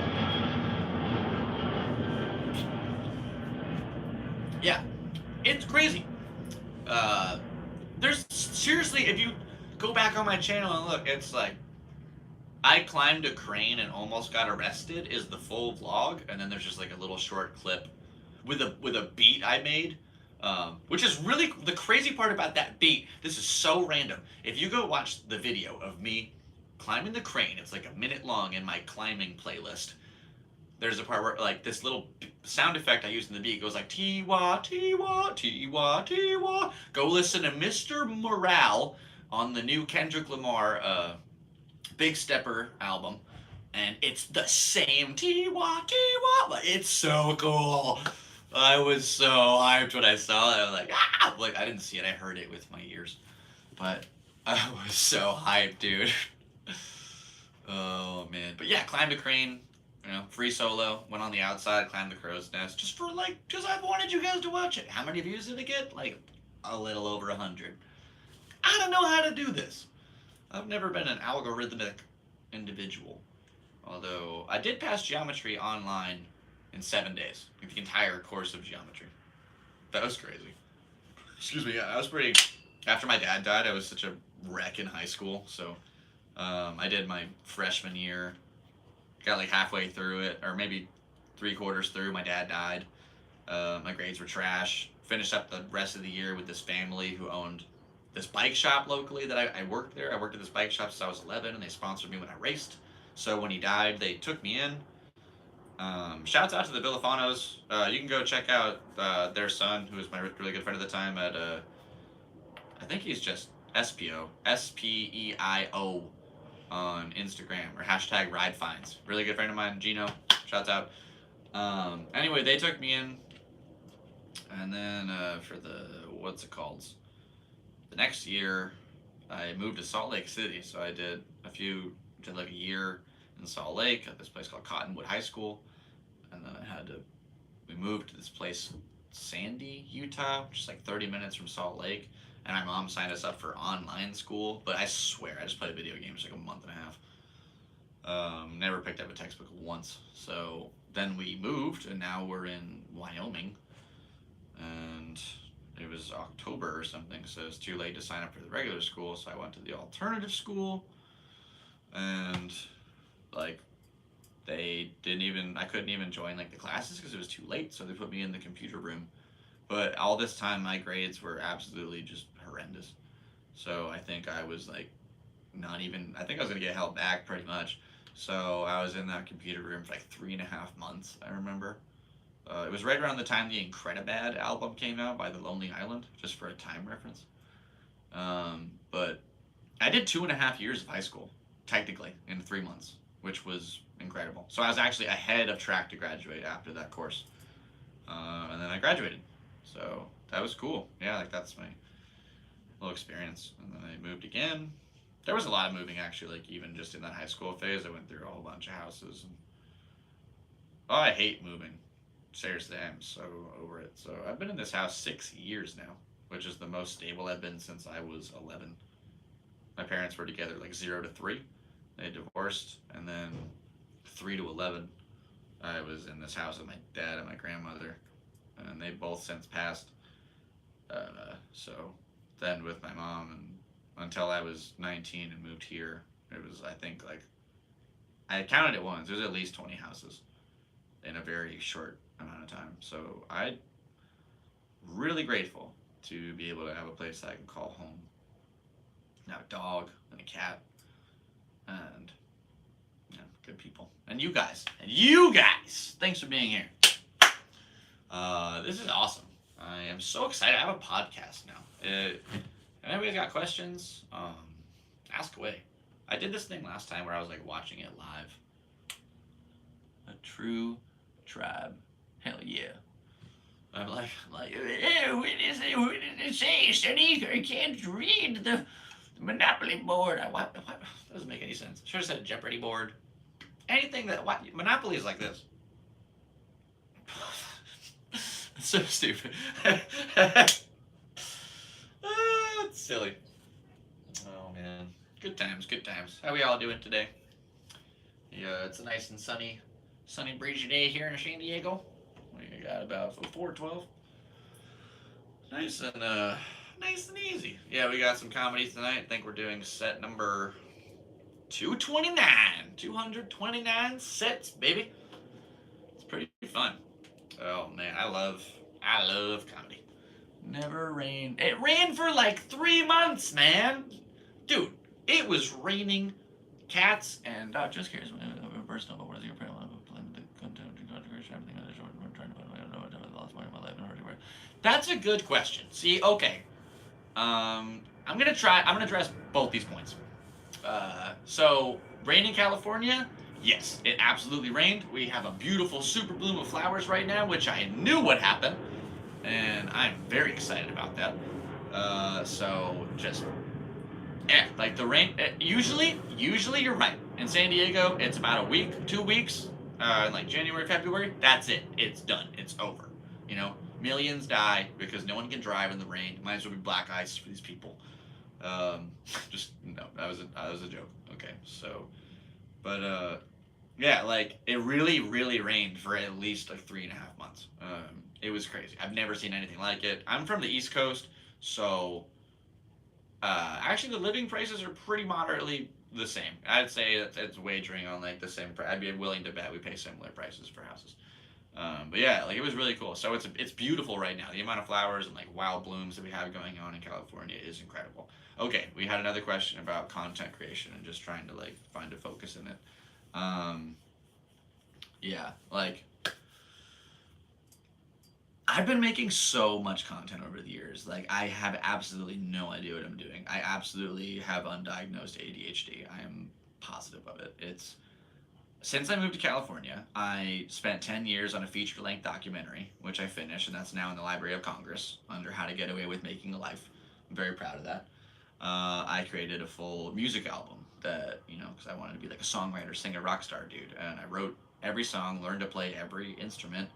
Yeah, it's crazy. There's seriously, if you go back on my channel and look, it's like I climbed a crane and almost got arrested is the full vlog, and then there's just like a little short clip with a beat I made, which is really the crazy part about that beat. This is so random. If you go watch the video of me climbing the crane, it's like a minute long in my climbing playlist. There's a part where like this little sound effect I use in the beat goes like T-wah, T-wah, T-wah, T-wah. Go listen to Mr. Morale on the new Kendrick Lamar Big Stepper album, and it's the same T-wah, T-wah. Like, it's so cool. I was so hyped when I saw it. I was like, ah! Like, I didn't see it. I heard it with my ears. But I was so hyped, dude. Oh, man. But yeah, climbed a crane. Free solo. Went on the outside, climbed the crow's nest. Just for, because I wanted you guys to watch it. How many views did it get? Like, a little over 100. I don't know how to do this. I've never been an algorithmic individual. Although, I did pass geometry online in 7 days. Like the entire course of geometry. That was crazy. Excuse me, yeah, I was pretty... After my dad died, I was such a wreck in high school, so I did my freshman year, got like halfway through it, or maybe 3/4 through, my dad died. My grades were trash. Finished up the rest of the year with this family who owned this bike shop locally that I worked there. I worked at this bike shop since I was 11, and they sponsored me when I raced. So when he died, they took me in. Shouts out to the Villafanos. You can go check out their son, who was my really good friend at the time, at I think he's just SPO, SPEIO on Instagram, or hashtag RideFinds. Really good friend of mine, Gino. Shouts out. Anyway, they took me in, and then for the, what's it called? The next year, I moved to Salt Lake City, so I did like a year in Salt Lake at this place called Cottonwood High School, and then we moved to this place, Sandy, Utah, which is like 30 minutes from Salt Lake, and my mom signed us up for online school, but I swear, I just played video games like a month and a half. Never picked up a textbook once, so then we moved, and now we're in Wyoming, and it was October or something, so it's too late to sign up for the regular school, so I went to the alternative school, and like I couldn't even join like the classes because it was too late, so they put me in the computer room. But all this time my grades were absolutely just horrendous, so I think I was like I think I was gonna get held back pretty much. So I was in that computer room for like 3.5 months, I remember. It was right around the time the Incredibad album came out by The Lonely Island, just for a time reference. But I did 2.5 years of high school, technically, in 3 months, which was incredible. So I was actually ahead of track to graduate after that course. And then I graduated. So that was cool. Yeah, like that's my little experience. And then I moved again. There was a lot of moving, actually, like even just in that high school phase. I went through a whole bunch of houses. I hate moving. Seriously, I'm so over it. So I've been in this house 6 years now, which is the most stable I've been since I was 11. My parents were together like 0 to 3. They divorced, and then 3 to 11, I was in this house with my dad and my grandmother, and they both since passed. So then with my mom, and until I was 19 and moved here, it was, I think, like, I counted it once. There's at least 20 houses in a very short amount of time. So I'm really grateful to be able to have a place that I can call home. Now a dog and a cat, and good people. And you guys, thanks for being here. This is awesome. I am so excited. I have a podcast now. If anybody's got questions, ask away. I did this thing last time where I was like watching it live. A true tribe. Hell yeah. I'm like, what did it say? Sonny, I can't read the Monopoly board. What? That doesn't make any sense. Should have said Jeopardy board. Anything that what Monopoly is like this. It's so stupid. It's silly. Oh man. Good times, good times. How we all doing today? Yeah, it's a nice and sunny, breezy day here in San Diego. We got about 412. Nice and nice and easy. Yeah, we got some comedy tonight. I think we're doing set number 229. 229 sets, baby. It's pretty fun. Oh man, I love comedy. Never rained. It rained for like 3 months, man. Dude, it was raining cats and just curious. First of all, what is your plan? That's a good question. See, okay. I'm gonna address both these points. So rain in California, yes, it absolutely rained. We have a beautiful super bloom of flowers right now, which I knew would happen, and I'm very excited about that. So just like the rain. Usually you're right. In San Diego, it's about a week, 2 weeks, in like January, February. That's it. It's done. It's over. You know, millions die because no one can drive in the rain. Might as well be black ice for these people. Just no, that was a joke. Okay, so, but yeah, like it really rained for at least like 3.5 months. It was crazy. I've never seen anything like it. I'm from the East Coast, so actually the living prices are pretty moderately the same. I'd say it's wagering on like the same price. I'd be willing to bet we pay similar prices for houses. But yeah, like it was really cool. So it's beautiful right now. The amount of flowers and like wild blooms that we have going on in California is incredible. Okay, we had another question about content creation and just trying to like find a focus in it. Yeah, like I've been making so much content over the years. Like I have absolutely no idea what I'm doing. I absolutely have undiagnosed ADHD. I am positive of it. It's since I moved to California, I spent 10 years on a feature-length documentary, which I finished, and that's now in the Library of Congress under How to Get Away with Making a Life. I'm very proud of that. I created a full music album that, you know, because I wanted to be like a songwriter, singer, rock star dude. And I wrote every song, learned to play every instrument,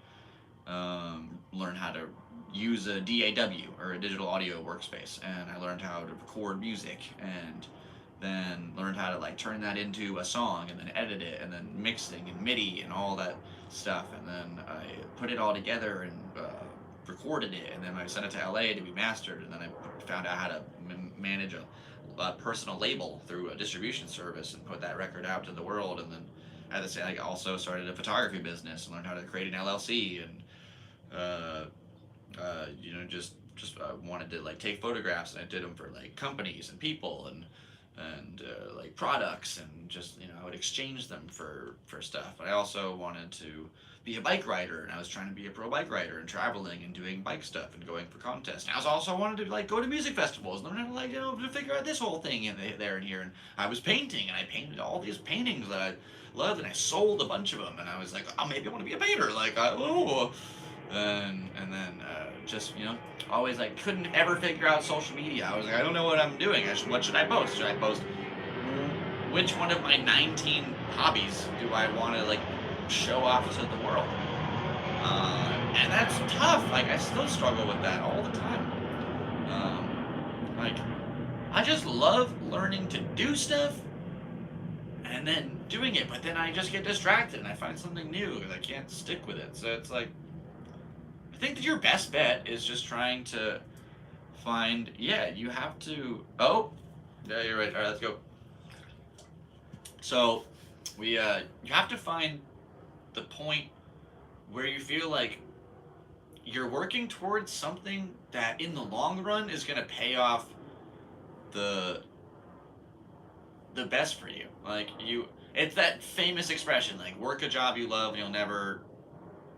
learned how to use a DAW or a digital audio workspace, and I learned how to record music and then learned how to like turn that into a song and then edit it and then mixing and MIDI and all that stuff, and then I put it all together and recorded it, and then I sent it to LA to be mastered, and then I found out how to manage a personal label through a distribution service and put that record out to the world, and then at the same I also started a photography business and learned how to create an LLC and you know just wanted to like take photographs, and I did them for like companies and people and like products, and just, you know, I would exchange them for stuff. But I also wanted to be a bike rider, and I was trying to be a pro bike rider and traveling and doing bike stuff and going for contests. And I was also wanted to like go to music festivals and learn how to like, you know, to figure out this whole thing in there and here. And I was painting, and I painted all these paintings that I loved, and I sold a bunch of them. And I was like, oh, maybe I want to be a painter. Like, oh. And then just, you know, always like couldn't ever figure out social media. I was like, I don't know what I'm doing. What should I post? Should I post which one of my 19 hobbies do I want to like show off to the world? And that's tough. Like I still struggle with that all the time. Like I just love learning to do stuff and then doing it, but then I just get distracted and I find something new and I can't stick with it. So it's like, I think that your best bet is just trying to find, you have to, yeah, you're right. All right, let's go. So you have to find the point where you feel like you're working towards something that in the long run is going to pay off the best for you. Like it's that famous expression, like work a job you love and you'll never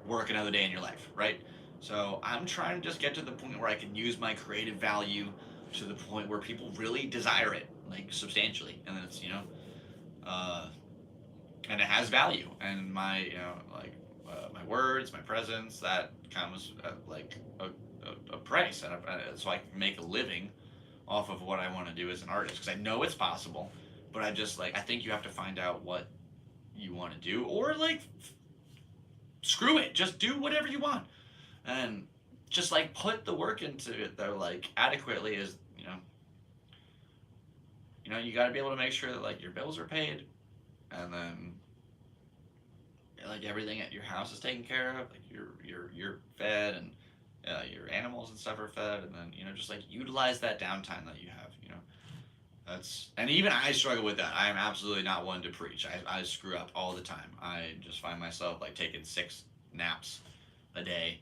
work another day in your life, right? So I'm trying to just get to the point where I can use my creative value to the point where people really desire it, like substantially, and then it's, you know, and it has value, and my, you know, like my words, my presence, that comes at like a price, and so I can make a living off of what I want to do as an artist, because I know it's possible, but I just like I think you have to find out what you want to do, or like screw it, just do whatever you want, and just like put the work into it though, like adequately, as you got to be able to make sure that like your bills are paid, and then like everything at your house is taken care of, like you're fed, and your animals and stuff are fed, and then just like utilize that downtime that you have. And even I struggle with that. I am absolutely not one to preach. I screw up all the time. I just find myself like taking 6 naps a day.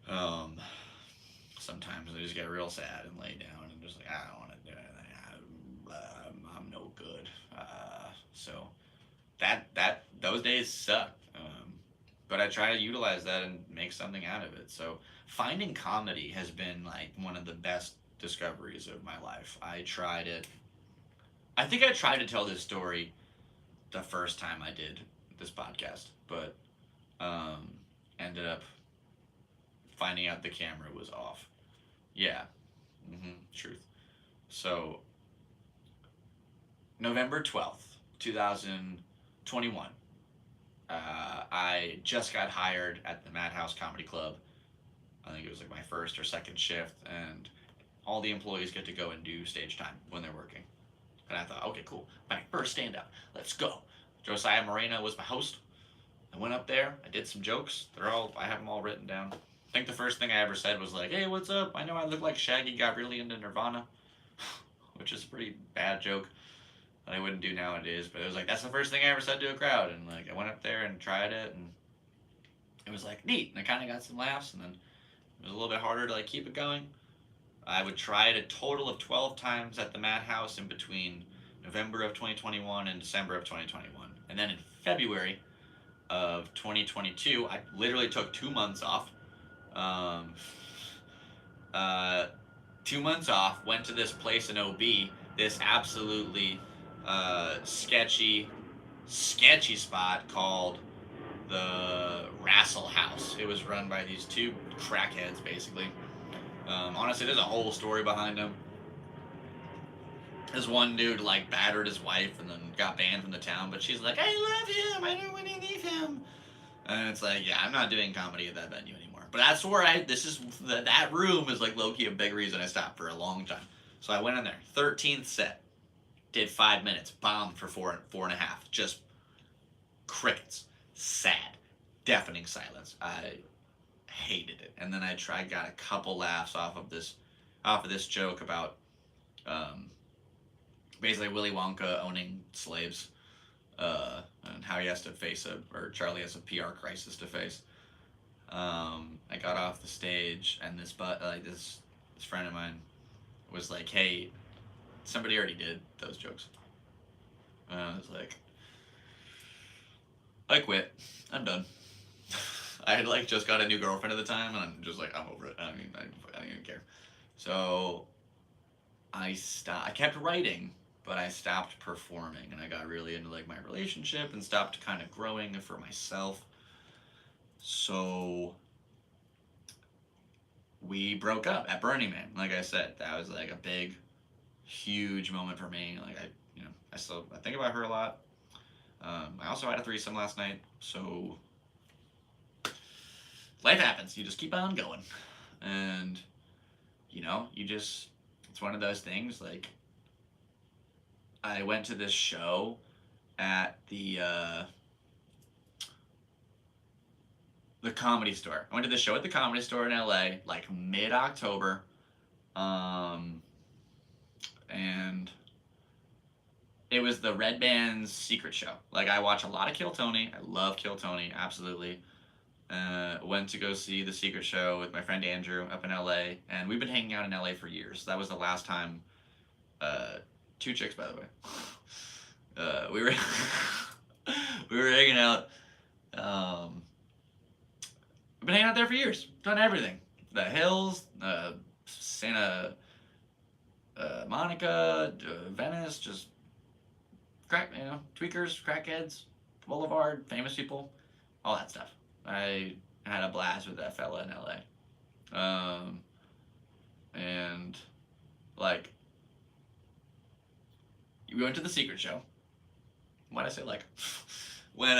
Sometimes I just get real sad and lay down and just like I don't want to do anything. I'm no good. So those days suck. But I try to utilize that and make something out of it. So finding comedy has been like one of the best discoveries of my life. I think I tried to tell this story the first time I did this podcast, but ended up finding out the camera was off. Yeah. Truth. So November 12th, 2021. I just got hired at the Madhouse Comedy Club. I think it was like my first or second shift, and all the employees get to go and do stage time when they're working. And I thought, okay, cool. My first stand-up. Let's go. Josiah Moreno was my host. I went up there. I did some jokes. I have them all written down. I think the first thing I ever said was like, hey, what's up? I know I look like Shaggy got really into Nirvana, which is a pretty bad joke that I wouldn't do nowadays. But it was like, that's the first thing I ever said to a crowd. And like, I went up there and tried it, and it was like neat. And I kind of got some laughs, and then it was a little bit harder to like keep it going. I would try it a total of 12 times at the Madhouse in between November of 2021 and December of 2021. And then in February of 2022, I literally took 2 months off. 2 months off, went to this place in OB, this absolutely sketchy spot called the Rassel House. It was run by these 2 crackheads, basically. Honestly, there's a whole story behind them. This one dude like battered his wife and then got banned from the town, but she's like, I love him, I don't want to leave him. And it's like, yeah, I'm not doing comedy at that venue anymore. But that's where that room is like low-key a big reason I stopped for a long time. So I went in there, 13th set, did 5 minutes, bombed for 4.5, just crickets, sad, deafening silence. I hated it. And then I got a couple laughs off of this joke about basically Willy Wonka owning slaves, and how he has to Charlie has a PR crisis to face. I got off the stage, and this friend of mine was like, hey, somebody already did those jokes. And I was like, I quit. I'm done. I had like just got a new girlfriend at the time, and I'm just like, I'm over it. I don't even care. So I kept writing, but I stopped performing, and I got really into like my relationship and stopped kind of growing for myself. So we broke up at Burning Man. Like I said, that was like a big, huge moment for me. Like I think about her a lot. I also had a threesome last night, so life happens. You just keep on going, and it's one of those things. Like I went to this show at the Comedy Store. I went to the show at the Comedy Store in LA like mid-October, and it was the Red Band's secret show. Like I watch a lot of Kill Tony. I love Kill Tony, absolutely. Went to go see the secret show with my friend Andrew up in LA, and we've been hanging out in LA for years. That was the last time. 2 chicks, by the way. We were we were hanging out. I've been hanging out there for years. Done everything. The Hills, Santa Monica, Venice, just tweakers, crackheads, Boulevard, famous people, all that stuff. I had a blast with that fella in LA. And like, we went to the secret show. Why'd I say like? When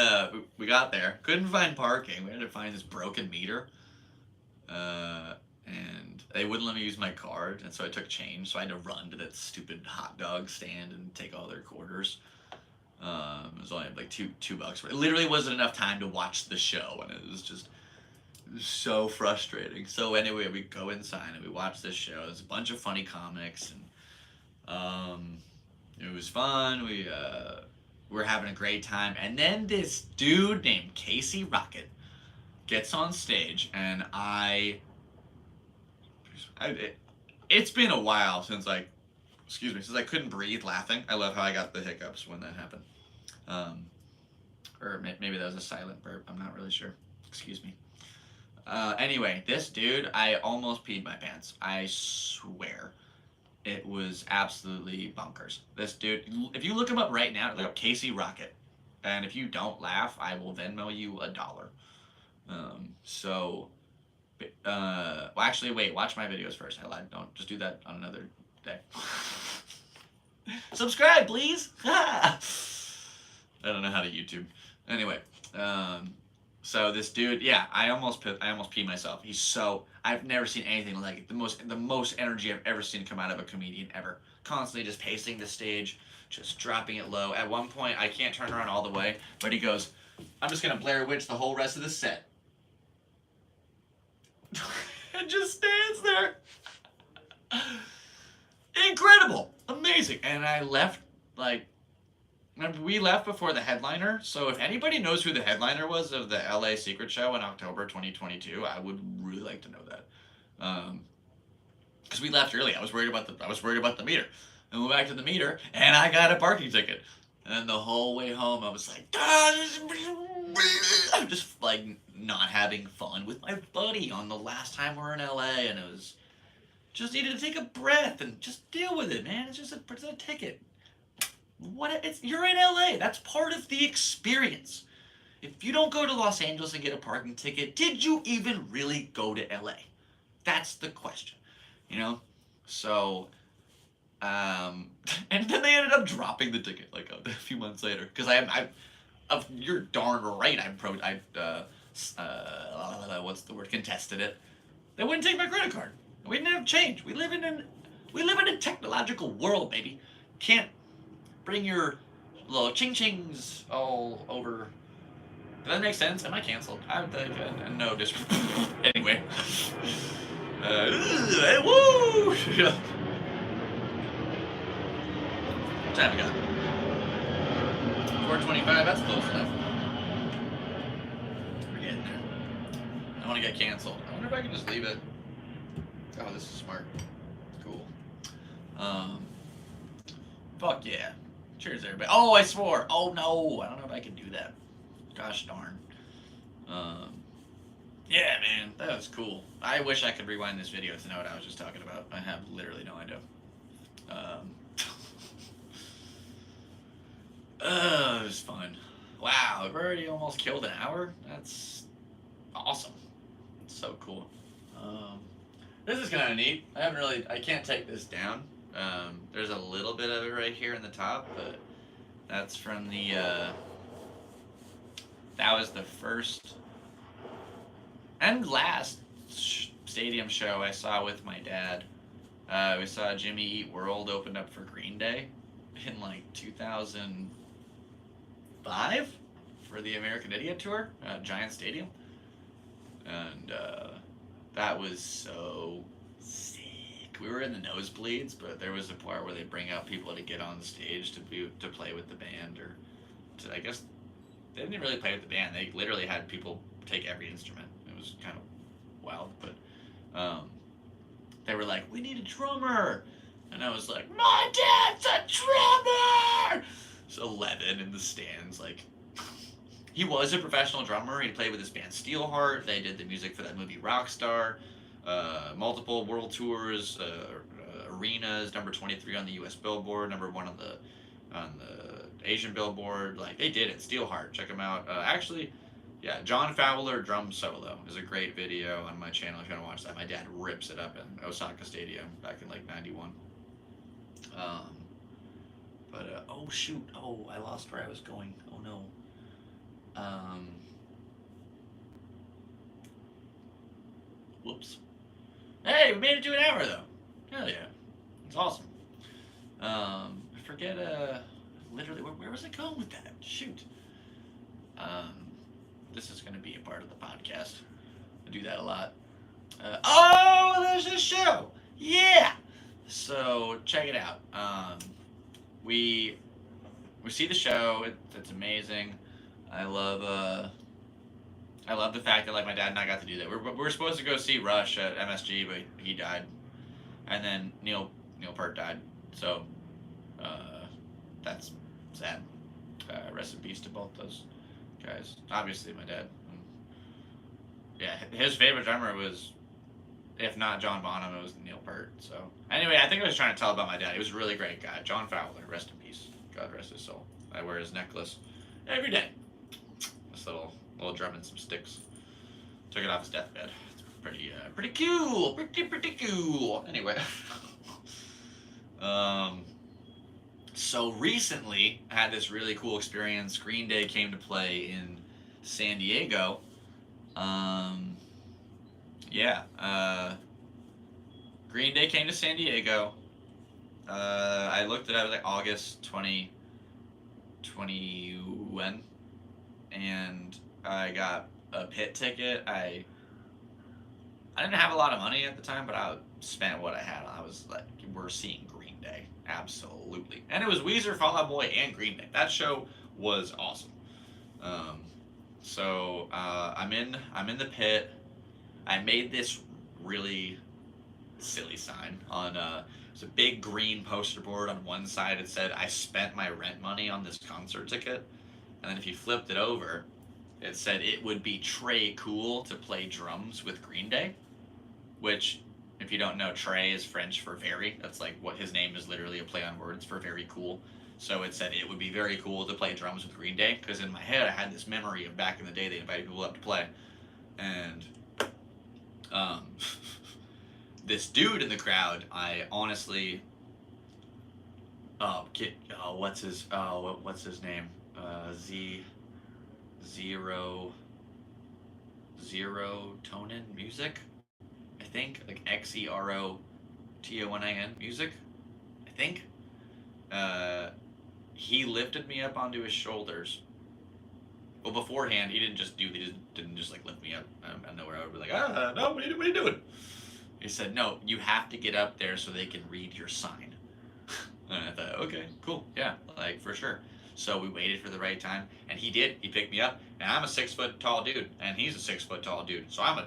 we got there, couldn't find parking. We had to find this broken meter, and they wouldn't let me use my card, and so I took change. So I had to run to that stupid hot dog stand and take all their quarters. It was only like $2. It literally wasn't enough time to watch the show, and it was so frustrating. So anyway, we go inside and we watch this show. There's a bunch of funny comics, and it was fun. We're having a great time, and then this dude named Casey Rocket gets on stage, and it's been a while since I couldn't breathe laughing. I love how I got the hiccups when that happened. Or maybe that was a silent burp. I'm not really sure. Excuse me. Anyway, this dude, I almost peed my pants. I swear. It was absolutely bonkers. This dude, if you look him up right now, look up Casey Rocket. And if you don't laugh, I will Venmo you $1. Well, actually, wait, watch my videos first. I lied. Don't just do that on another day. Subscribe, please. I don't know how to YouTube. Anyway, so this dude, yeah, I almost peed myself. I've never seen anything like it. The most energy I've ever seen come out of a comedian ever. Constantly just pacing the stage, just dropping it low. At one point, I can't turn around all the way, but he goes, "I'm just gonna Blair Witch the whole rest of the set," and just stands there. Incredible, amazing. And I left we left before the headliner, so if anybody knows who the headliner was of the LA Secret Show in October 2022, I would really like to know that. Because we left early. I was worried about the meter. And we went back to the meter, and I got a parking ticket. And then the whole way home, I was like, I'm just like not having fun with my buddy on the last time we were in LA, and it was just needed to take a breath and just deal with it, man. It's just a ticket. You're in LA. That's part of the experience. If you don't go to Los Angeles and get a parking ticket, did you even really go to LA? That's the question, you know? So, and then they ended up dropping the ticket like a few months later, because you're darn right, what's the word? Contested it. They wouldn't take my credit card. We didn't have change. We live in a technological world, baby. Can't bring your little ching-chings all over. Does that make sense? Am I canceled? No, just... Anyway. Woo! What time we got? 4:25, that's close enough. We're getting there. I want to get canceled. I wonder if I can just leave it. Oh, this is smart. Cool. Fuck yeah. Cheers, everybody. Oh, I swore. Oh, no. I don't know if I can do that. Gosh darn. Yeah, man. That was cool. I wish I could rewind this video to know what I was just talking about. I have literally no idea. It was fun. Wow, I've already almost killed an hour? That's awesome. It's so cool. This is kind of neat. I can't take this down. There's a little bit of it right here in the top, but that's from that was the first and last stadium show I saw with my dad. We saw Jimmy Eat World opened up for Green Day in like 2005 for the American Idiot Tour, Giant Stadium. And that was so sick. We were in the nosebleeds, but there was a part where they bring out people to get on the stage to play with the band, or I guess they didn't really play with the band. They literally had people take every instrument. It was kind of wild, but they were like, "We need a drummer," and I was like, "My dad's a drummer!" It's 11 in the stands, like. He was a professional drummer. He played with his band Steelheart. They did the music for that movie Rockstar. Multiple world tours, arenas, number 23 on the U.S. Billboard, number 1 on the Asian Billboard. Like, they did it. Steelheart, check them out. Actually, yeah, John Fowler drum solo is a great video on my channel if you want to watch that. My dad rips it up in Osaka Stadium back in like '91. Um, but oh shoot! Oh, I lost where I was going. Oh no. Um, Whoops. Hey, we made it to an hour though. Hell yeah, it's awesome. I forget. Literally, where was I going with that? Shoot. Um, this is going to be a part of the podcast. I do that a lot. Oh, there's this show. Yeah. So check it out. We we see the show. It's amazing. I love I love the fact that like my dad and I got to do that. We're supposed to go see Rush at MSG, but he died, and then Neil Peart died. So uh, that's sad. Rest in peace to both those guys. Obviously, my dad. Yeah, his favorite drummer was, if not John Bonham, it was Neil Peart. So anyway, I think I was trying to tell about my dad. He was a really great guy. John Fowler, rest in peace. God rest his soul. I wear his necklace every day. This little drum and some sticks. Took it off his deathbed. It's pretty cool. Pretty cool. Anyway, so recently I had this really cool experience. Green Day came to play in San Diego. Um, yeah. Green Day came to San Diego. I looked it up. It was like August 2021, and I got a pit ticket. I didn't have a lot of money at the time, but I spent what I had. I was like, we're seeing Green Day, absolutely, and it was Weezer, Fall Out Boy, and Green Day. That show was awesome. Um, I'm in the pit. I made this really silly sign on it's a big green poster board. On one side it said I spent my rent money on this concert ticket, and then if you flipped it over, it said it would be Trey cool to play drums with Green Day, which, if you don't know, Trey is French for very. That's like what his name is, literally a play on words for very cool. So it said it would be very cool to play drums with Green Day, because in my head I had this memory of back in the day they invited people up to play, and um, this dude in the crowd, I honestly, what's his name? Zero Zero Tonin Music, I think, like XEROTONIN Music, I think. Uh, he lifted me up onto his shoulders. Well, beforehand, he didn't just like lift me up out of nowhere. I would be like, no, what are you doing? He said, no, you have to get up there so they can read your sign. And I thought, okay, cool, yeah, like for sure. So we waited for the right time, and he did. He picked me up, and I'm a 6 foot tall dude, and he's a 6 foot tall dude. So I'm a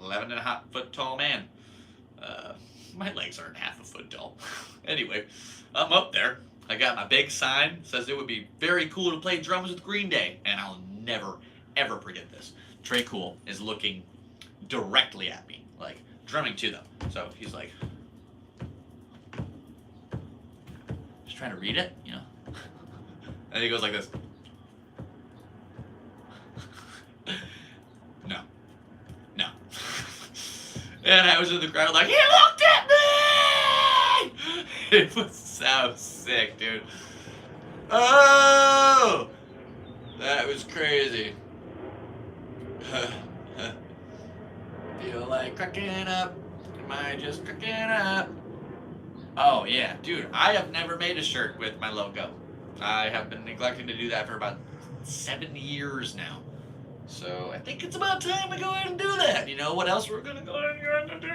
11 and a half foot tall man. Uh, my legs aren't half a foot tall. Anyway, I'm up there. I got my big sign, says it would be very cool to play drums with Green Day, and I'll never, ever forget this. Trey Cool is looking directly at me, like drumming to them. So he's like, just trying to read it, you know. And he goes like this. No, no. And I was in the crowd like, he looked at me! It was so sick, dude. Oh, that was crazy. Feel like cracking up. Am I just cracking up? Oh yeah, dude, I have never made a shirt with my logo. I have been neglecting to do that for about 7 years now. So I think it's about time to go ahead and do that. You know what else we're gonna go ahead and do?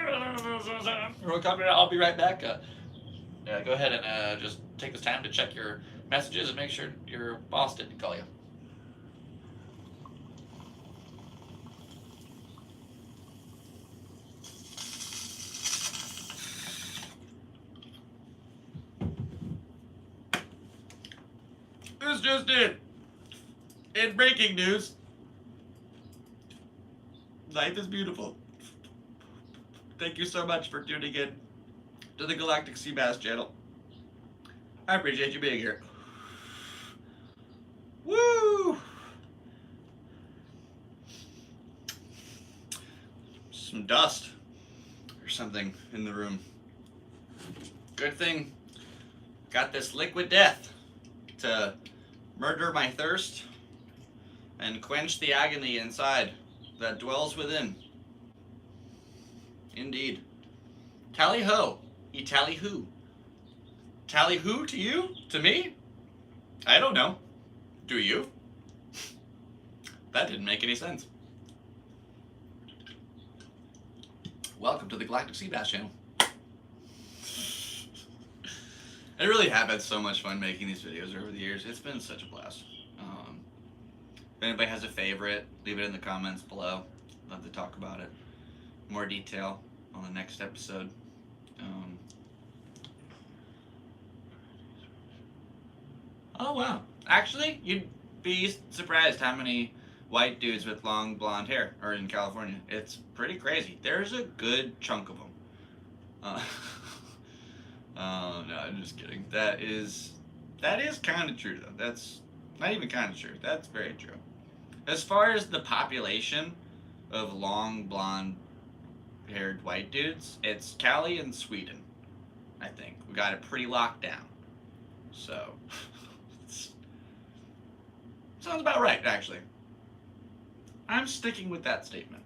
I'll be right back. Go ahead and just take this time to check your messages and make sure your boss didn't call you. This just in. In breaking news, life is beautiful. Thank you so much for tuning in to the Galactic Seabass channel. I appreciate you being here. Woo! Some dust or something in the room. Good thing got this liquid death to murder my thirst and quench the agony inside that dwells within. Indeed. Tally ho, ye tally who. Tally who to you? To me? I don't know. Do you? That didn't make any sense. Welcome to the Galactic Seabass channel. I really have had so much fun making these videos over the years. It's been such a blast. If anybody has a favorite, leave it in the comments below. Love to talk about it. More detail on the next episode. Oh wow. Actually, you'd be surprised how many white dudes with long blonde hair are in California. It's pretty crazy. There's a good chunk of them. No, I'm just kidding. That is kind of true though. That's not even kind of true. That's very true. As far as the population of long blonde haired white dudes, it's Cali and Sweden. I think we got it pretty locked down. So sounds about right, actually. I'm sticking with that statement.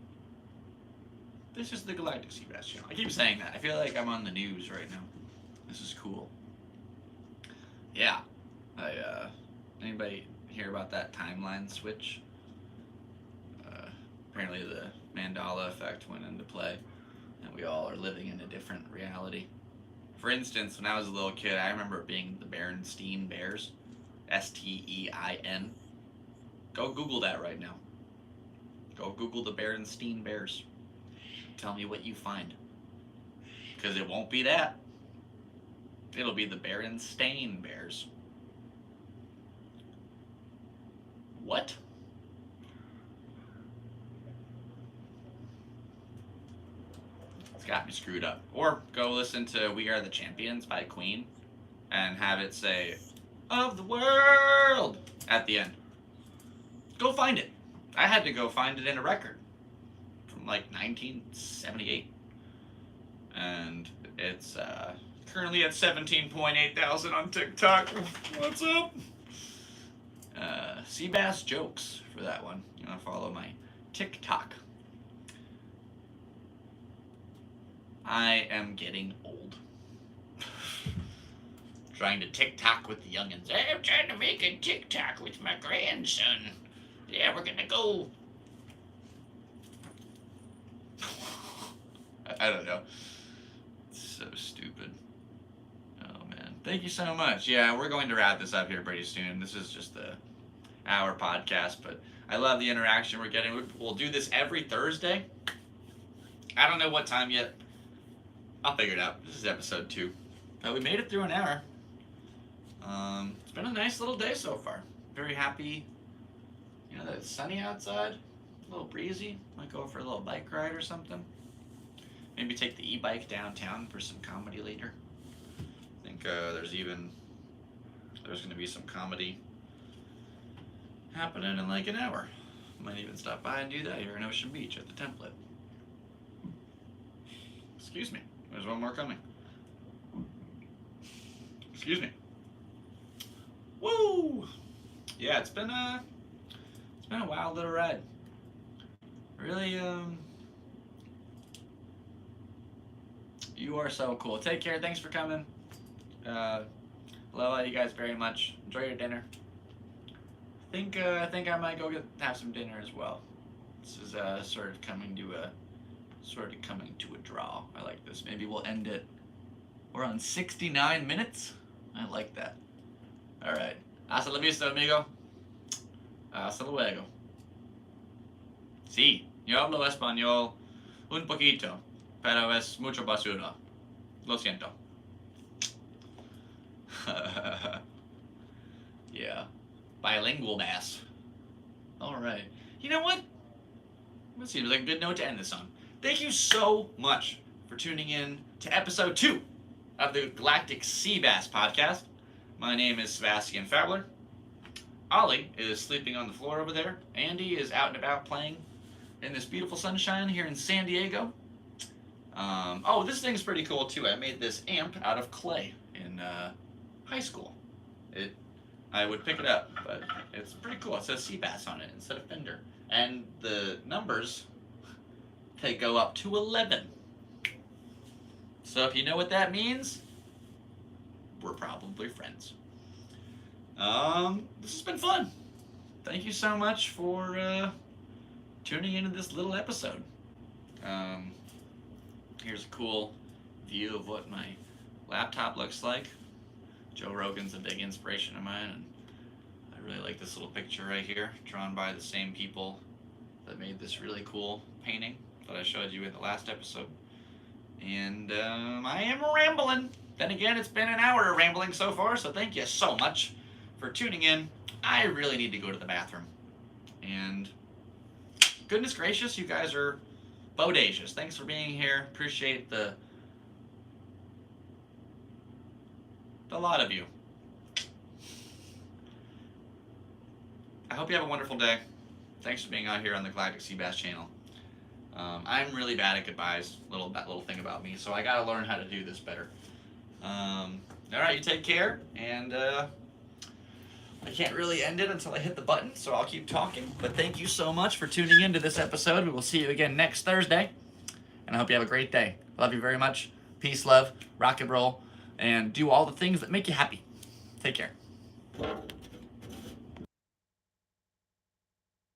This is the Galactic Seabass channel. I keep saying that. I feel like I'm on the news right now. This is cool. Yeah. Anybody hear about that timeline switch? Apparently the Mandela effect went into play, and we all are living in a different reality. For instance, when I was a little kid, I remember being the Berenstain Bears. Stein. Go Google that right now. Go Google the Berenstain Bears. Tell me what you find. Because it won't be that. It'll be the Berenstain Bears. What? It's got me screwed up. Or go listen to We Are the Champions by Queen and have it say, "Of the world," at the end. Go find it. I had to go find it in a record from like 1978. And it's currently at 17.8 thousand on TikTok. What's up? Seabass jokes for that one. You want to follow my TikTok. I am getting old. Trying to TikTok with the youngins. I'm trying to make a TikTok with my grandson. Yeah, we're gonna go. I don't know. It's so stupid. Oh man. Thank you so much. Yeah, we're going to wrap this up here pretty soon. This is just the hour podcast, but I love the interaction we're getting. We'll do this every Thursday. I don't know what time yet. I'll figure it out. This is episode 2. But we made it through an hour. It's been a nice little day so far. Very happy. You know that it's sunny outside. A little breezy. Might go for a little bike ride or something. Maybe take the e-bike downtown for some comedy later. I think there's going to be some comedy happening in like an hour. Might even stop by and do that here in Ocean Beach at the Template. Excuse me. There's one more coming. Excuse me. Woo! Yeah, it's been a wild little ride. Really, you are so cool. Take care. Thanks for coming. Love all you guys very much. Enjoy your dinner. I think I might go have some dinner as well. This is sort of coming to a draw. I like this. Maybe we'll end it. We're on 69 minutes. I like that. All right. Hasta la vista, amigo. Hasta luego. Sí, yo hablo español un poquito, pero es mucho basura. Lo siento. Yeah. Bilingual bass. All right. You know what? That seems like a good note to end this on. Thank you so much for tuning in to episode 2 of the Galactic Seabass podcast. My name is Sebastian Fowler. Ollie is sleeping on the floor over there. Andy is out and about playing in this beautiful sunshine here in San Diego. Oh, this thing's pretty cool too. I made this amp out of clay in high school. I would pick it up, but it's pretty cool. It says Seabass on it instead of Fender. And the numbers, they go up to 11. So if you know what that means, we're probably friends. This has been fun. Thank you so much for tuning into this little episode. Here's a cool view of what my laptop looks like. Joe Rogan's a big inspiration of mine, and I really like this little picture right here, drawn by the same people that made this really cool painting that I showed you in the last episode. And I am rambling. Then again, it's been an hour of rambling so far, so thank you so much for tuning in. I really need to go to the bathroom. And goodness gracious, you guys are bodacious. Thanks for being here. Appreciate the lot of you. I hope you have a wonderful day. Thanks for being out here on the Galactic Seabass channel. I'm really bad at goodbyes, that little thing about me, so I gotta learn how to do this better. Alright, you take care, and I can't really end it until I hit the button, so I'll keep talking. But thank you so much for tuning in to this episode. We will see you again next Thursday, and I hope you have a great day. Love you very much. Peace, love, rock and roll, and do all the things that make you happy. Take care.